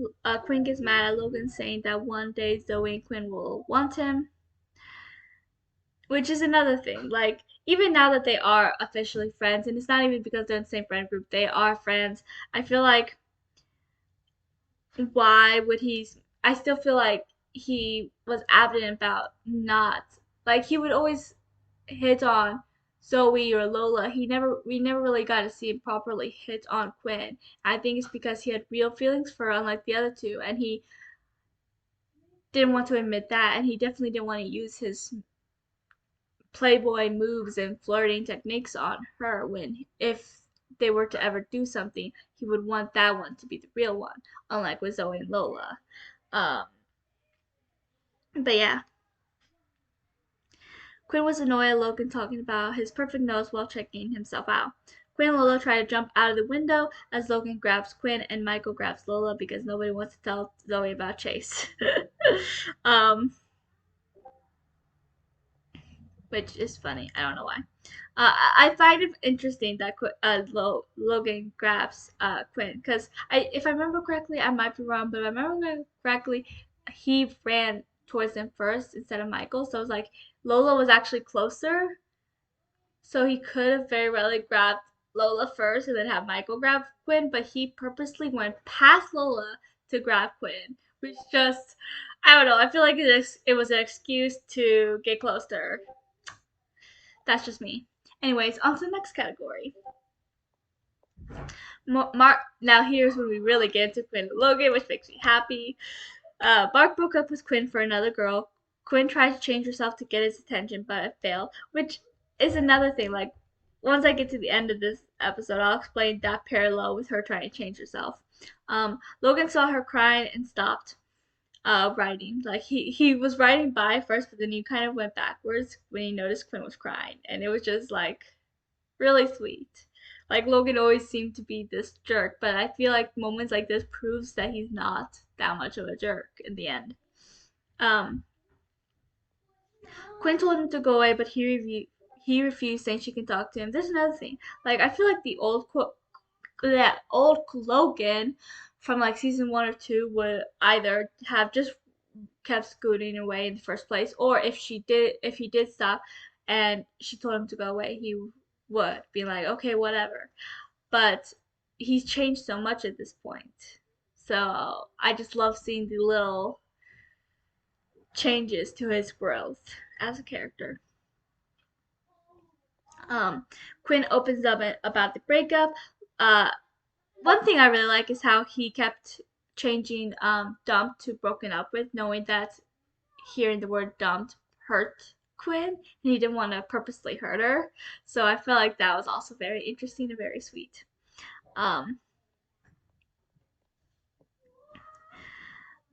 Quinn gets mad at Logan, saying that one day Zoe and Quinn will want him, which is another thing. Like, even now that they are officially friends, and it's not even because they're in the same friend group, they are friends. I feel like why would he? I still feel like he was adamant about not like he would always hit on Zoe or Lola. We never really got to see him properly hit on Quinn. I think it's because he had real feelings for her, unlike the other two, and he didn't want to admit that, and he definitely didn't want to use his playboy moves and flirting techniques on her when if they were to ever do something, he would want that one to be the real one, unlike with Zoe and Lola. Um, but yeah, Quinn was annoyed at Logan talking about his perfect nose while checking himself out. Quinn and Lola try to jump out of the window as Logan grabs Quinn and Michael grabs Lola because nobody wants to tell Zoe about Chase. um, which is funny. I don't know why. I find it interesting that Logan grabs Quinn because if I remember correctly, I might be wrong, but if I remember correctly, he ran towards him first instead of Michael. So it was like Lola was actually closer, so he could have very readily grabbed Lola first and then have Michael grab Quinn, but he purposely went past Lola to grab Quinn, which just I don't know. I feel like it was an excuse to get close to her. That's just me. Anyways, on to the next category. Mark. Now here's when we really get into Quinn and Logan, which makes me happy. Mark broke up with Quinn for another girl. Quinn tried to change herself to get his attention, but it failed, which is another thing. Like, once I get to the end of this episode, I'll explain that parallel with her trying to change herself. Logan saw her crying and stopped writing. Like, he was writing by first, but then he kind of went backwards when he noticed Quinn was crying. And it was just, like, really sweet. Like Logan always seemed to be this jerk, but I feel like moments like this proves that he's not that much of a jerk in the end. Um, Quinn told him to go away, but he refused, saying she can talk to him. There's another thing. Like I feel like the that old Logan from like season 1 or 2 would either have just kept scooting away in the first place, or if he did stop and she told him to go away, he would be like, okay, whatever. But he's changed so much at this point. So I just love seeing the little changes to his growth as a character. Um, Quinn opens up about the breakup. Uh, One thing I really like is how he kept changing dumped to broken up with, knowing that hearing the word dumped hurt Quinn, and he didn't want to purposely hurt her. So I feel like that was also very interesting and very sweet. Um,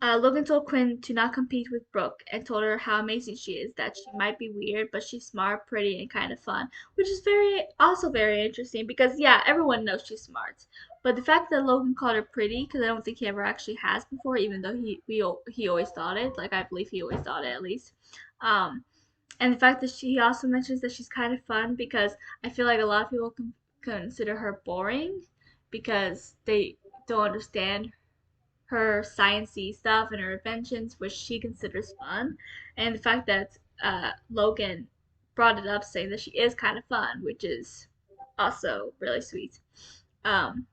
Logan told Quinn to not compete with Brooke and told her how amazing she is, that she might be weird, but she's smart, pretty, and kind of fun, which is also very interesting because, yeah, everyone knows she's smart. But the fact that Logan called her pretty, because I don't think he ever actually has before, even though he always thought it, like I believe he always thought it at least. Um, and the fact that he also mentions that she's kind of fun because I feel like a lot of people consider her boring because they don't understand her sciencey stuff and her inventions, which she considers fun, and the fact that Logan brought it up, saying that she is kind of fun, which is also really sweet. Um,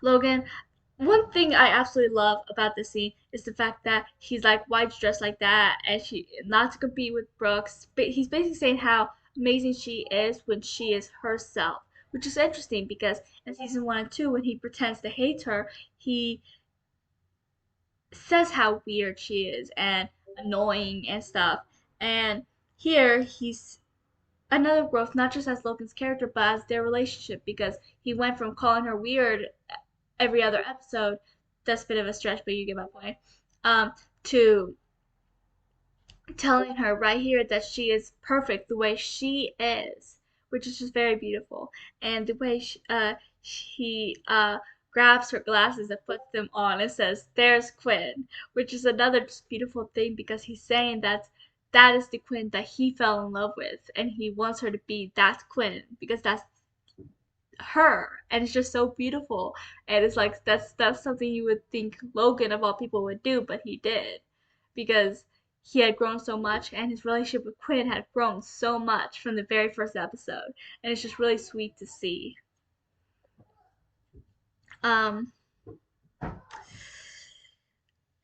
Logan, one thing I absolutely love about this scene is the fact that he's like, "Why'd you dress like that?" And she not to compete with Brooks, but he's basically saying how amazing she is when she is herself, which is interesting because in season 1 and 2, when he pretends to hate her, he says how weird she is and annoying and stuff. And here he's another growth, not just as Logan's character, but as their relationship, because he went from calling her weird every other episode, that's a bit of a stretch, but you get my point, to telling her right here that she is perfect the way she is, which is just very beautiful. And the way he grabs her glasses and puts them on and says, "There's Quinn," which is another just beautiful thing because he's saying that that is the Quinn that he fell in love with, and he wants her to be that Quinn because that's her, and it's just so beautiful. And it's like that's something you would think Logan of all people would do, but he did because he had grown so much and his relationship with Quinn had grown so much from the very first episode, and it's just really sweet to see. um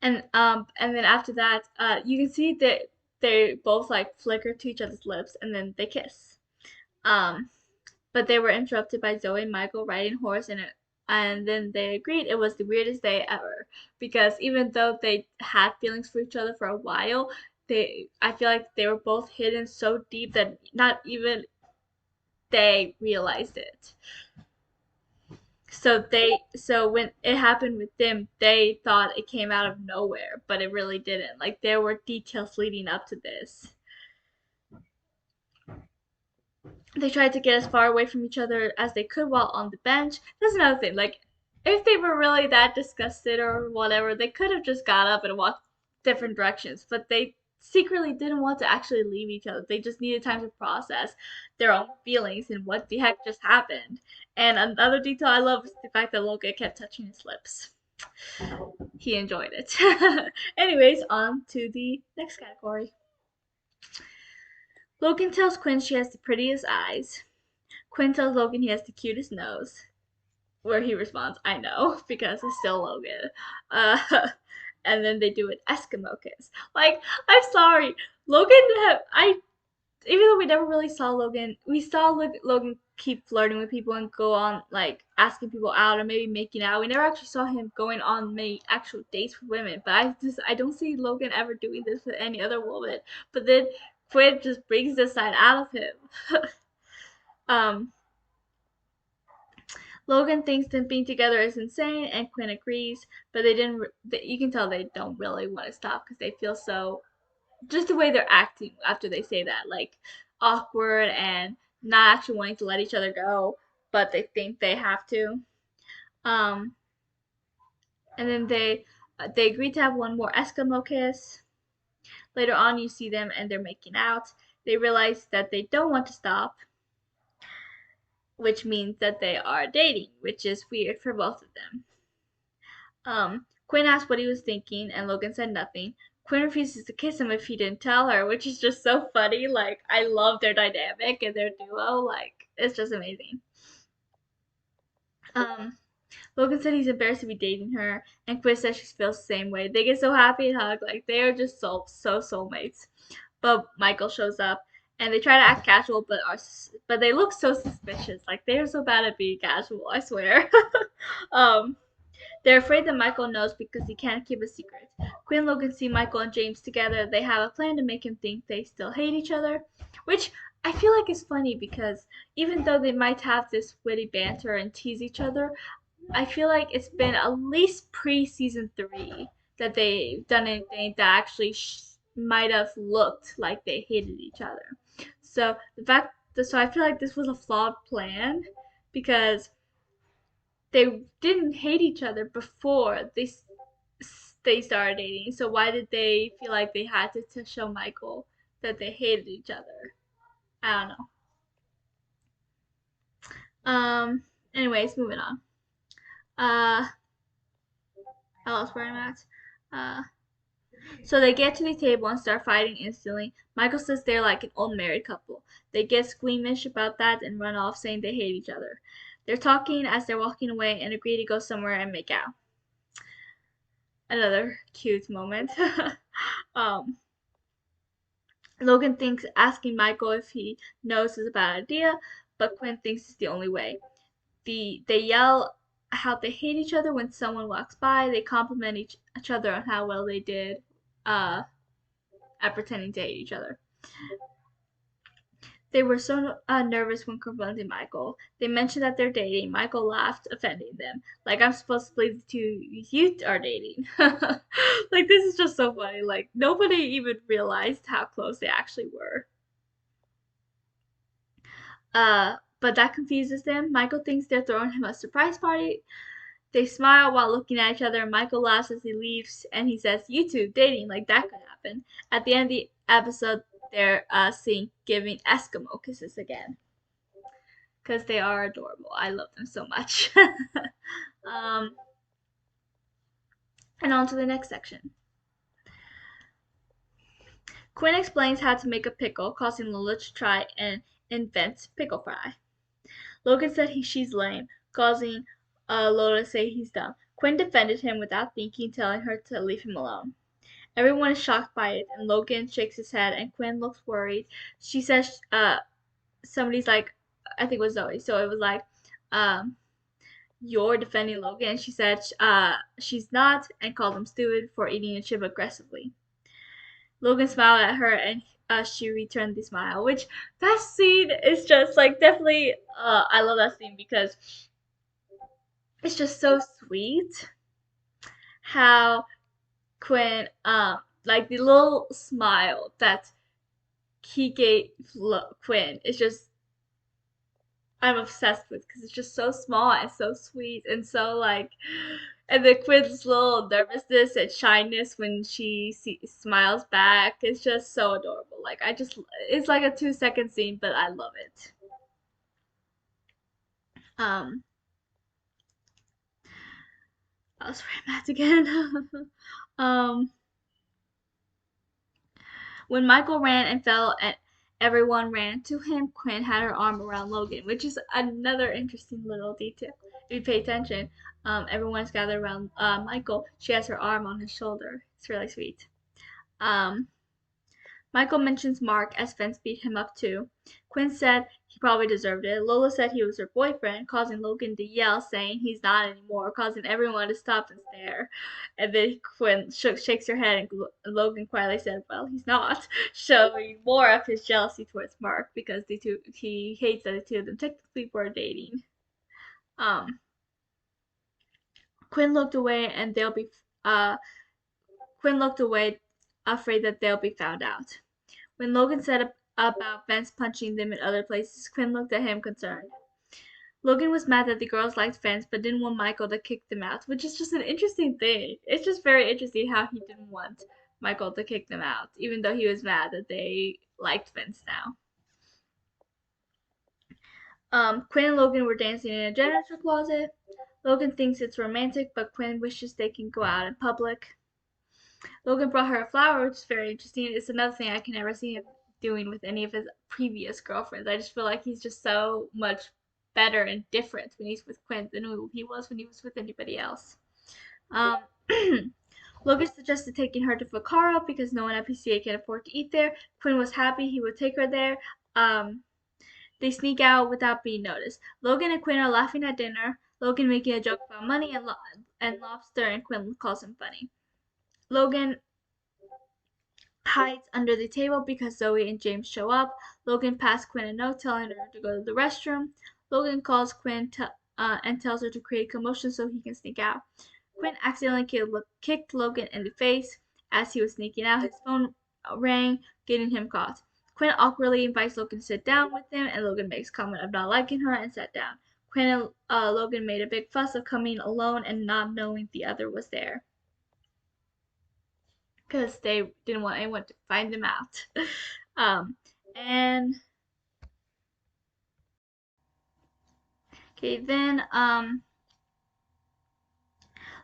and then after that, you can see that they both like flicker to each other's lips and then they kiss. um but they were interrupted by Zoe and Michael riding horse, and then they agreed it was the weirdest day ever because even though they had feelings for each other for a while, they I feel like they were both hidden so deep that not even they realized it. So when it happened with them, they thought it came out of nowhere, but it really didn't. Like there were details leading up to this. They tried to get as far away from each other as they could while on the bench. That's another thing. Like, if they were really that disgusted or whatever, they could have just got up and walked different directions. But they secretly didn't want to actually leave each other. They just needed time to process their own feelings and what the heck just happened. And another detail I love is the fact that Logan kept touching his lips. He enjoyed it. Anyways, on to the next category. Logan tells Quinn she has the prettiest eyes. Quinn tells Logan he has the cutest nose, where he responds, "I know," because it's still Logan. Uh, and then they do an Eskimo kiss. Like, I'm sorry, Logan. I even though we never really saw Logan, we saw Logan keep flirting with people and go on like asking people out or maybe making out. We never actually saw him going on many actual dates with women. But I don't see Logan ever doing this with any other woman. But then Quinn just brings this side out of him. um Logan thinks them being together is insane, and Quinn agrees, but they didn't. You can tell they don't really want to stop because they feel so. Just the way they're acting after they say that, like awkward and not actually wanting to let each other go, but they think they have to. Um, and then they agree to have one more Eskimo kiss. Later on, you see them and they're making out. They realize that they don't want to stop, which means that they are dating, which is weird for both of them. Quinn asked what he was thinking, and Logan said nothing. Quinn refuses to kiss him if he didn't tell her, which is just so funny. Like, I love their dynamic and their duo. Like, it's just amazing. Um, Logan said he's embarrassed to be dating her, and Quinn says she feels the same way. They get so happy and hug, like they are just so soulmates. But Michael shows up, and they try to act casual, but they look so suspicious. Like they are so bad at being casual. I swear. um, they're afraid that Michael knows because he can't keep a secret. Quinn and Logan see Michael and James together. They have a plan to make him think they still hate each other, which I feel like is funny because even though they might have this witty banter and tease each other, I feel like it's been at least pre season 3 that they've done anything that actually might have looked like they hated each other. So so I feel like this was a flawed plan because they didn't hate each other before they started dating. So why did they feel like they had to show Michael that they hated each other? I don't know. Anyways, moving on. Uh, I lost where I'm at. Uh, so they get to the table and start fighting instantly. Michael says they're like an old married couple. They get squeamish about that and run off saying they hate each other. They're talking as they're walking away and agree to go somewhere and make out. Another cute moment. um, Logan thinks asking Michael if he knows is a bad idea, but Quinn thinks it's the only way. They yell how they hate each other when someone walks by. They compliment each other on how well they did uh, at pretending to hate each other. They were so nervous when confronting Michael. They mentioned that they're dating. Michael laughed, offending them. Like, I'm supposed to believe the two you are dating. Like, this is just so funny. Like, nobody even realized how close they actually were. But that confuses them. Michael thinks they're throwing him a surprise party. They smile while looking at each other. Michael laughs as he leaves, and he says, "You two dating like that could happen." At the end of the episode, they're seen giving Eskimo kisses again because they are adorable. I love them so much. um, and on to the next section. Quinn explains how to make a pickle, causing Lola to try and invent pickle fry. Logan said she's lame, causing Lola to say he's dumb. Quinn defended him without thinking, telling her to leave him alone. Everyone is shocked by it, and Logan shakes his head, and Quinn looks worried. She says, somebody's like, I think it was Zoe, so it was like, um, you're defending Logan. And she said, she's not, and called him stupid for eating a chip aggressively. Logan smiled at her, and she returned the smile, which that scene is just like definitely, I love that scene because it's just so sweet how Quinn, like the little smile that he gave Quinn is just I'm obsessed with because it's just so small and so sweet and so like, and the Quinn's little nervousness and shyness when smiles back is just so adorable. Like it's like a 2 second scene, but I love it. Um, I was where I'm at again. um, When Michael ran and fell and everyone ran to him, Quinn had her arm around Logan, which is another interesting little detail. If you pay attention, everyone's gathered around Michael. She has her arm on his shoulder. It's really sweet. Um, Michael mentions Mark as Fence beat him up too. Quinn said he probably deserved it. Lola said he was her boyfriend, causing Logan to yell, saying he's not anymore, causing everyone to stop and stare. And then Quinn shakes her head, and Logan quietly said, "Well, he's not," showing more of his jealousy towards Mark because he hates that the two of them technically were dating. Um, Quinn looked away, and they'll be uh Quinn looked away, afraid that they'll be found out. When Logan said about Vince punching them in other places, Quinn looked at him concerned. Logan was mad that the girls liked Vince but didn't want Michael to kick them out, which is just an interesting thing. It's just very interesting how he didn't want Michael to kick them out, even though he was mad that they liked Vince now. Quinn and Logan were dancing in a janitor closet. Logan thinks it's romantic, but Quinn wishes they can go out in public. Logan brought her a flower, which is very interesting. It's another thing I can never see him doing with any of his previous girlfriends. I just feel like he's just so much better and different when he's with Quinn than who he was when he was with anybody else. Um, Logan suggested taking her to Ficarra because no one at PCA can afford to eat there. Quinn was happy he would take her there. Um, they sneak out without being noticed. Logan and Quinn are laughing at dinner. Logan making a joke about money and lobster, and Quinn calls him funny. Logan hides under the table because Zoe and James show up. Logan passes Quinn a note telling her to go to the restroom. Logan calls Quinn and tells her to create commotion so he can sneak out. Quinn accidentally kicked Logan in the face as he was sneaking out. His phone rang, getting him caught. Quinn awkwardly invites Logan to sit down with him, and Logan makes comment of not liking her and sat down. Quinn and Logan made a big fuss of coming alone and not knowing the other was there because they didn't want anyone to find them out. um, and okay, then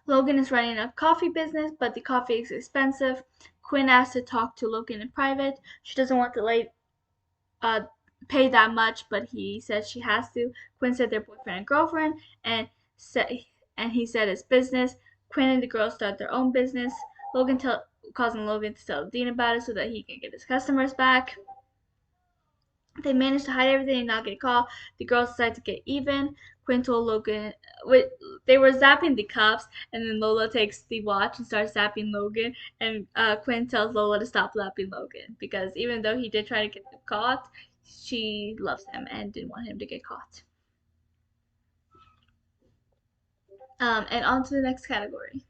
Logan is running a coffee business, but the coffee is expensive. Quinn asks to talk to Logan in private. She doesn't want to uh, pay that much, but he says she has to. Quinn said they're boyfriend and girlfriend, and said and he said it's business. Quinn and the girl start their own business. Causing Logan to tell Dean about it so that he can get his customers back. They manage to hide everything and not get caught. The girls decide to get even. Quinn told Logan, wait, they were zapping the cops, and then Lola takes the watch and starts zapping Logan. And Quinn tells Lola to stop zapping Logan because even though he did try to get him caught, she loves him and didn't want him to get caught. And on to the next category.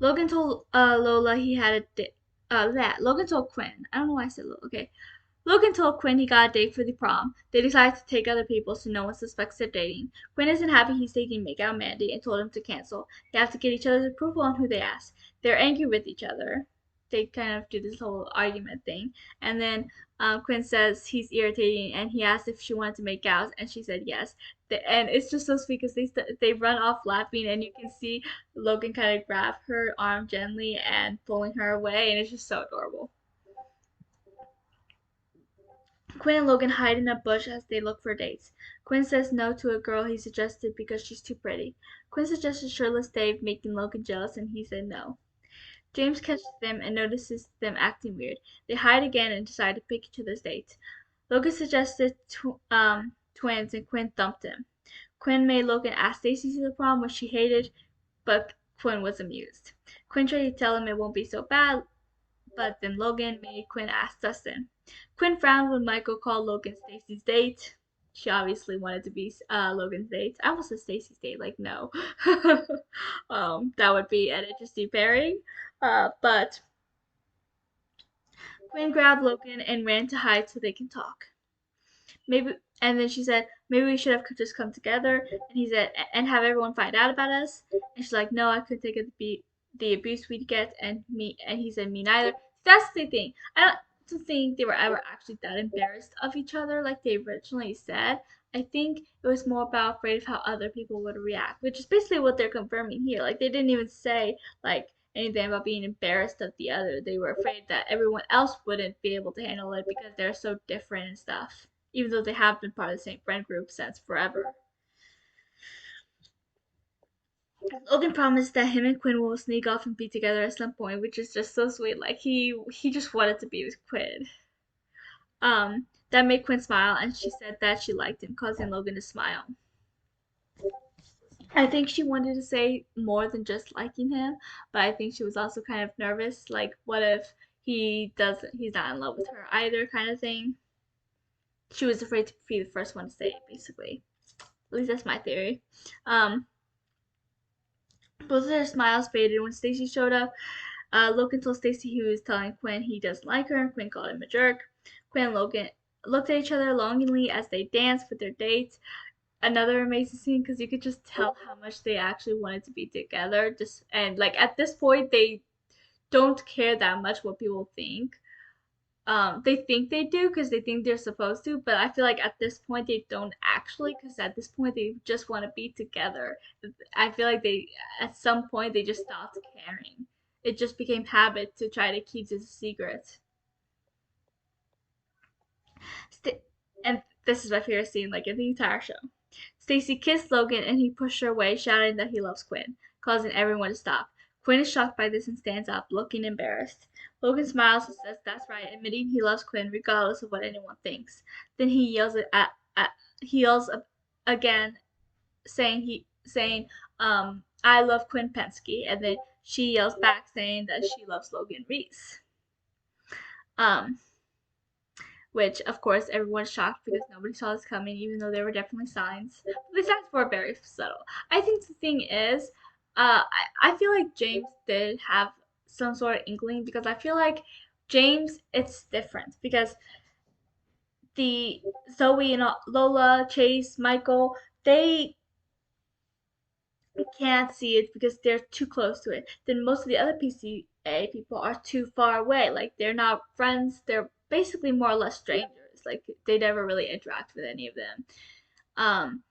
Logan told Lola he had a Logan told Quinn. I don't know why I said Lola. Okay. Logan told Quinn he got a date for the prom. They decided to take other people so no one suspects they're dating. Quinn isn't happy he's taking Makeout Mandy and told him to cancel. They have to get each other's approval on who they ask. They're angry with each other. They kind of do this whole argument thing. And then Quinn says he's irritating and he asked if she wanted to make out and she said yes. And it's just so sweet because they run off laughing and you can see Logan kind of grab her arm gently and pulling her away and it's just so adorable. Quinn and Logan hide in a bush as they look for dates. Quinn says no to a girl he suggested because she's too pretty. Quinn suggested shirtless Dave, making Logan jealous, and he said no. James catches them and notices them acting weird. They hide again and decide to pick each other's dates. Logan suggested twins, and Quinn thumped him. Quinn made Logan ask Stacy to the prom, which she hated, but Quinn was amused. Quinn tried to tell him it won't be so bad, but then Logan made Quinn ask Dustin. Quinn frowned when Michael called Logan Stacy's date. She obviously wanted to be Logan's date. I almost said Stacy's date, like no. That would be an interesting pairing. But Quinn grabbed Logan and ran to hide so they can talk. Maybe, and then she said, maybe we should have just come together. And he said, and have everyone find out about us. And she's like, no, I couldn't take the abuse we'd get, and me, and he said, me neither. That's the thing. I don't think they were ever actually that embarrassed of each other like they originally said. I think it was more about afraid of how other people would react, which is basically what they're confirming here. Like they didn't even say like anything about being embarrassed of the other. They were afraid that everyone else wouldn't be able to handle it because they're so different and stuff. Even though they have been part of the same friend group since forever. Logan promised that him and Quinn will sneak off and be together at some point, which is just so sweet. Like he just wanted to be with Quinn. That made Quinn smile, and she said that she liked him, causing Logan to smile. I think she wanted to say more than just liking him, but I think she was also kind of nervous. Like, what if he's not in love with her either, kind of thing. She was afraid to be the first one to say it, basically. At least that's my theory. Um, Both of their smiles faded when Stacy showed up. Logan told Stacy he was telling Quinn he doesn't like her, and Quinn called him a jerk. Quinn and Logan looked at each other longingly as they danced with their dates. Another amazing scene because you could just tell how much they actually wanted to be together. Just and like at this point, they don't care that much what people think. They think they do because they think they're supposed to, but I feel like at this point they don't actually because at this point they just want to be together. I feel like they at some point they just stopped caring. It just became habit to try to keep this a secret. St- and this is my favorite scene, like in the entire show. Stacy kissed Logan and he pushed her away, shouting that he loves Quinn, causing everyone to stop. Quinn is shocked by this and stands up, looking embarrassed. Logan smiles and says that's right, admitting he loves Quinn regardless of what anyone thinks. Then he yells he yells again, saying I love Quinn Penske, and then she yells back saying that she loves Logan Reese. Um, which of course everyone's shocked because nobody saw this coming, even though there were definitely signs. But the signs were very subtle. I think the thing is, I feel like James did have some sort of inkling because I feel like James, it's different because the Zoe and Lola, Chase, Michael, they can't see it because they're too close to it. Then most of the other PCA people are too far away. Like they're not friends. They're basically more or less strangers. Like they never really interact with any of them. Um,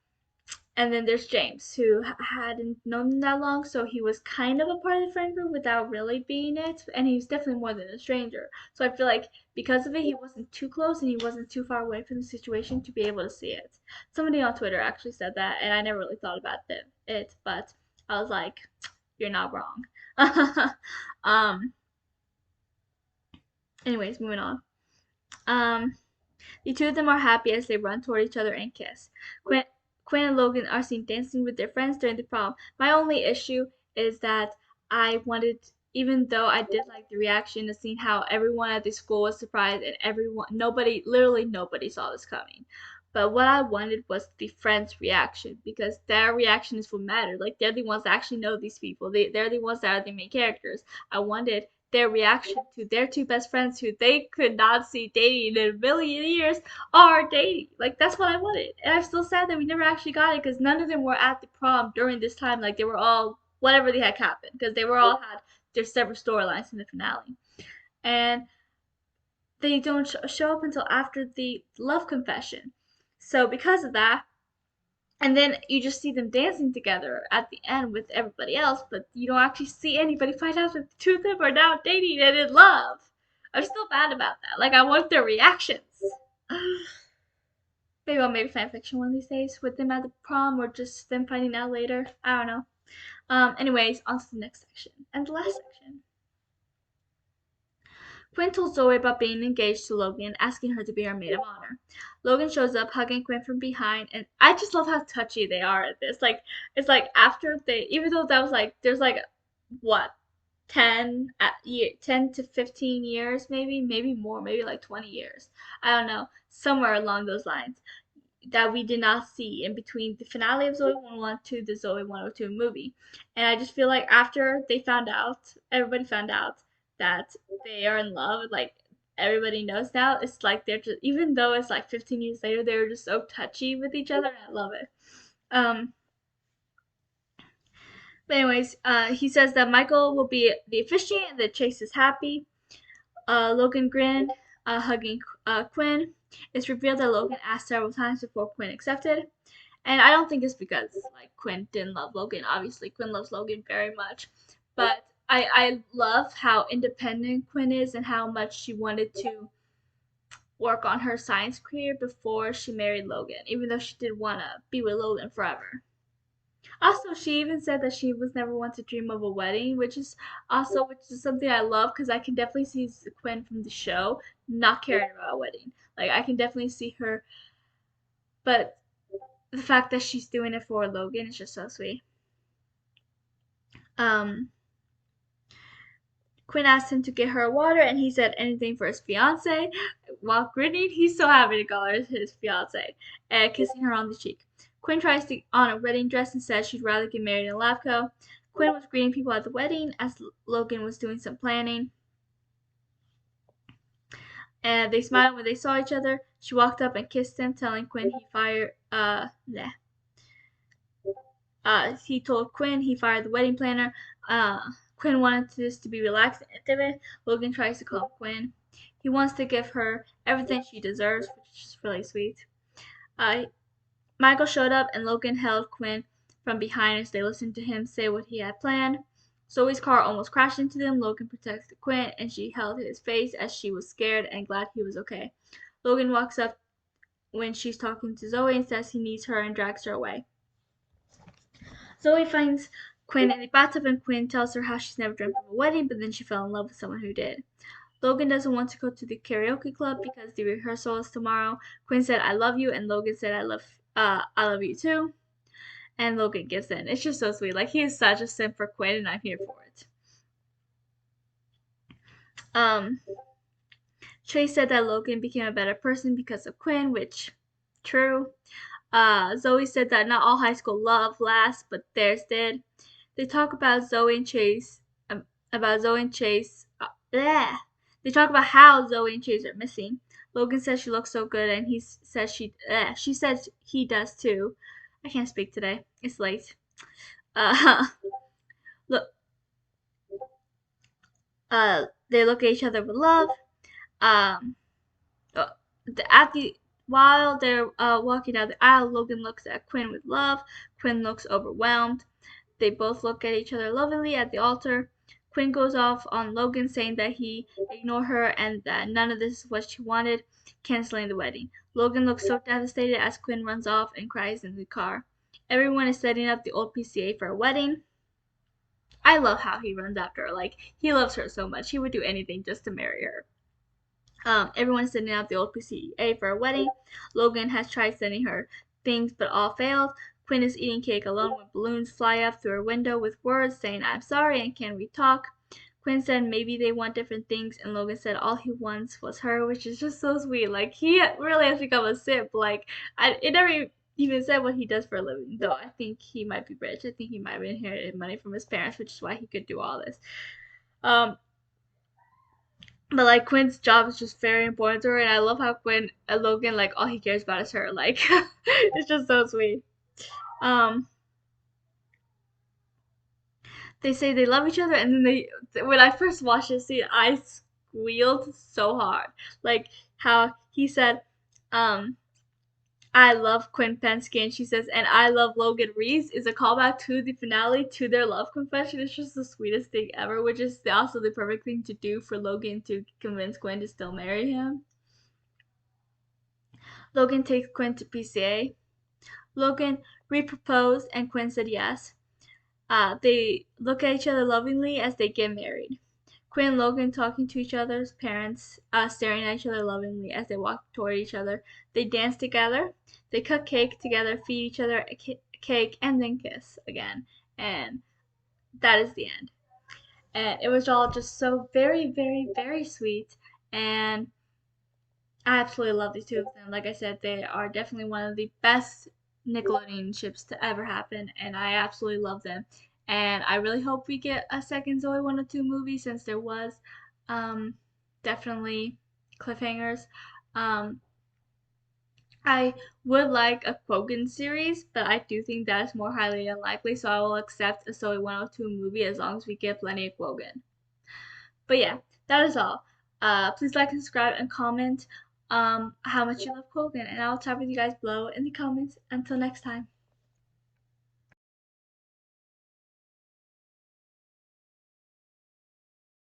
and then there's James, who hadn't known them that long, so he was kind of a part of the friend group without really being it. And he was definitely more than a stranger. So I feel like because of it, he wasn't too close and he wasn't too far away from the situation to be able to see it. Somebody on Twitter actually said that, and I never really thought about it, but I was like, you're not wrong. um. Anyways, moving on. Um. The two of them are happy as they run toward each other and kiss. Quinn, Quinn and Logan are seen dancing with their friends during the prom. My only issue is that I wanted, even though I did like the reaction, to seeing how everyone at the school was surprised and literally nobody saw this coming. But what I wanted was the friends' reaction because their reaction is what mattered. Like they're the ones that actually know these people. They're the ones that are the main characters. I wanted their reaction to their two best friends who they could not see dating in a million years are dating. Like that's what I wanted. And I'm still sad that we never actually got it because none of them were at the prom during this time. Like they were all whatever the heck happened because they were all had their separate storylines in the finale. And they don't show up until after the love confession. So because of that, and then you just see them dancing together at the end with everybody else, but you don't actually see anybody find out that the two of them are now dating and in love. I'm still mad about that. Like I want their reactions. Maybe I'll make fanfiction one of these days with them at the prom or just them finding out later. I don't know. Anyways, on to the next section and the last section. Quinn told Zoe about being engaged to Logan, asking her to be her maid of honor. Logan shows up, hugging Quinn from behind, and I just love how touchy they are at this. Like, it's like after even though that was like, there's like, what, 10 to 15 years, maybe more, maybe like 20 years. I don't know, somewhere along those lines that we did not see in between the finale of Zoe 101 to the Zoe 102 movie. And I just feel like after everybody found out that they are in love, like everybody knows now, it's like they're just, even though it's like 15 years later, they're just so touchy with each other, and I love it. Um, but anyways, he says that Michael will be the officiant and that Chase is happy. Logan grinned, hugging Quinn. It's revealed that Logan asked several times before Quinn accepted. And I don't think it's because like Quinn didn't love Logan. Obviously, Quinn loves Logan very much. But I love how independent Quinn is and how much she wanted to work on her science career before she married Logan, even though she did want to be with Logan forever. Also, she even said that she was never one to dream of a wedding, which is something I love because I can definitely see Quinn from the show not caring about a wedding. Like I can definitely see her, but the fact that she's doing it for Logan is just so sweet. Um, Quinn asked him to get her water, and he said anything for his fiance. While grinning, he's so happy to call her his fiance, and kissing her on the cheek. Quinn tries to on a wedding dress and says she'd rather get married in Labco. Quinn was greeting people at the wedding as Logan was doing some planning. And they smiled when they saw each other. She walked up and kissed him, telling Quinn he told Quinn he fired the wedding planner. Quinn wanted this to be relaxed and intimate. Logan tries to calm Quinn. He wants to give her everything she deserves, which is really sweet. Uh, Michael showed up and Logan held Quinn from behind as they listened to him say what he had planned. Zoe's car almost crashed into them. Logan protected Quinn and she held his face as she was scared and glad he was okay. Logan walks up when she's talking to Zoe and says he needs her and drags her away. Zoe finds Quinn in the bathtub and Quinn tells her how she's never dreamt of a wedding, but then she fell in love with someone who did. Logan doesn't want to go to the karaoke club because the rehearsal is tomorrow. Quinn said, "I love you," and Logan said, I love you too." And Logan gives in. It's just so sweet. Like, he is such a simp for Quinn, and I'm here for it. Um, Chase said that Logan became a better person because of Quinn, which, true. Zoe said that not all high school love lasts, but theirs did. They talk about Zoe and Chase, about Zoe and Chase. Bleh. They talk about how Zoe and Chase are missing. Logan says she looks so good, and she says he does too. I can't speak today. It's late. Uh, look, they look at each other with love. Um, uh, at the while they're walking down the aisle, Logan looks at Quinn with love. Quinn looks overwhelmed. They both look at each other lovingly at the altar. Quinn goes off on Logan, saying that he ignored her and that none of this is what she wanted, canceling the wedding. Logan looks so devastated as Quinn runs off and cries in the car. Everyone is setting up the old PCA for a wedding. I love how he runs after her. Like, he loves her so much. He would do anything just to marry her. Everyone's setting up the old PCA for a wedding. Logan has tried sending her things, but all failed. Quinn is eating cake alone when balloons fly up through her window with words saying, "I'm sorry," and "Can we talk?" Quinn said maybe they want different things, and Logan said all he wants was her, which is just so sweet. Like, he really has become a simp. Like, it never even said what he does for a living, though I think he might be rich. I think he might have inherited money from his parents, which is why he could do all this. Um, but like, Quinn's job is just very important to her, and I love how Quinn and Logan, like, all he cares about is her. Like, it's just so sweet. Um, they say they love each other, and then when I first watched this scene, I squealed so hard. Like, how he said, um, "I love Quinn Penske," and she says, "And I love Logan Reese," is a callback to the finale, to their love confession. It's just the sweetest thing ever, which is also the perfect thing to do for Logan to convince Quinn to still marry him. Logan takes Quinn to PCA. Logan re-proposed, and Quinn said yes. They look at each other lovingly as they get married. Quinn and Logan talking to each other's parents, staring at each other lovingly as they walk toward each other. They dance together. They cut cake together, feed each other a cake, and then kiss again. And that is the end. And it was all just so very, very, very sweet. And I absolutely love these two of them. Like I said, they are definitely one of the best Nickelodeon ships to ever happen, and I absolutely love them. And I really hope we get a second Zoe 102 movie, since there was um, definitely cliffhangers. Um, I would like a Kogan series, but I do think that is more highly unlikely, so I will accept a Zoe 102 movie as long as we get plenty of Kogan. But yeah, that is all. Please like and subscribe and comment how much you love Kogan, and I'll chat with you guys below in the comments. Until next time.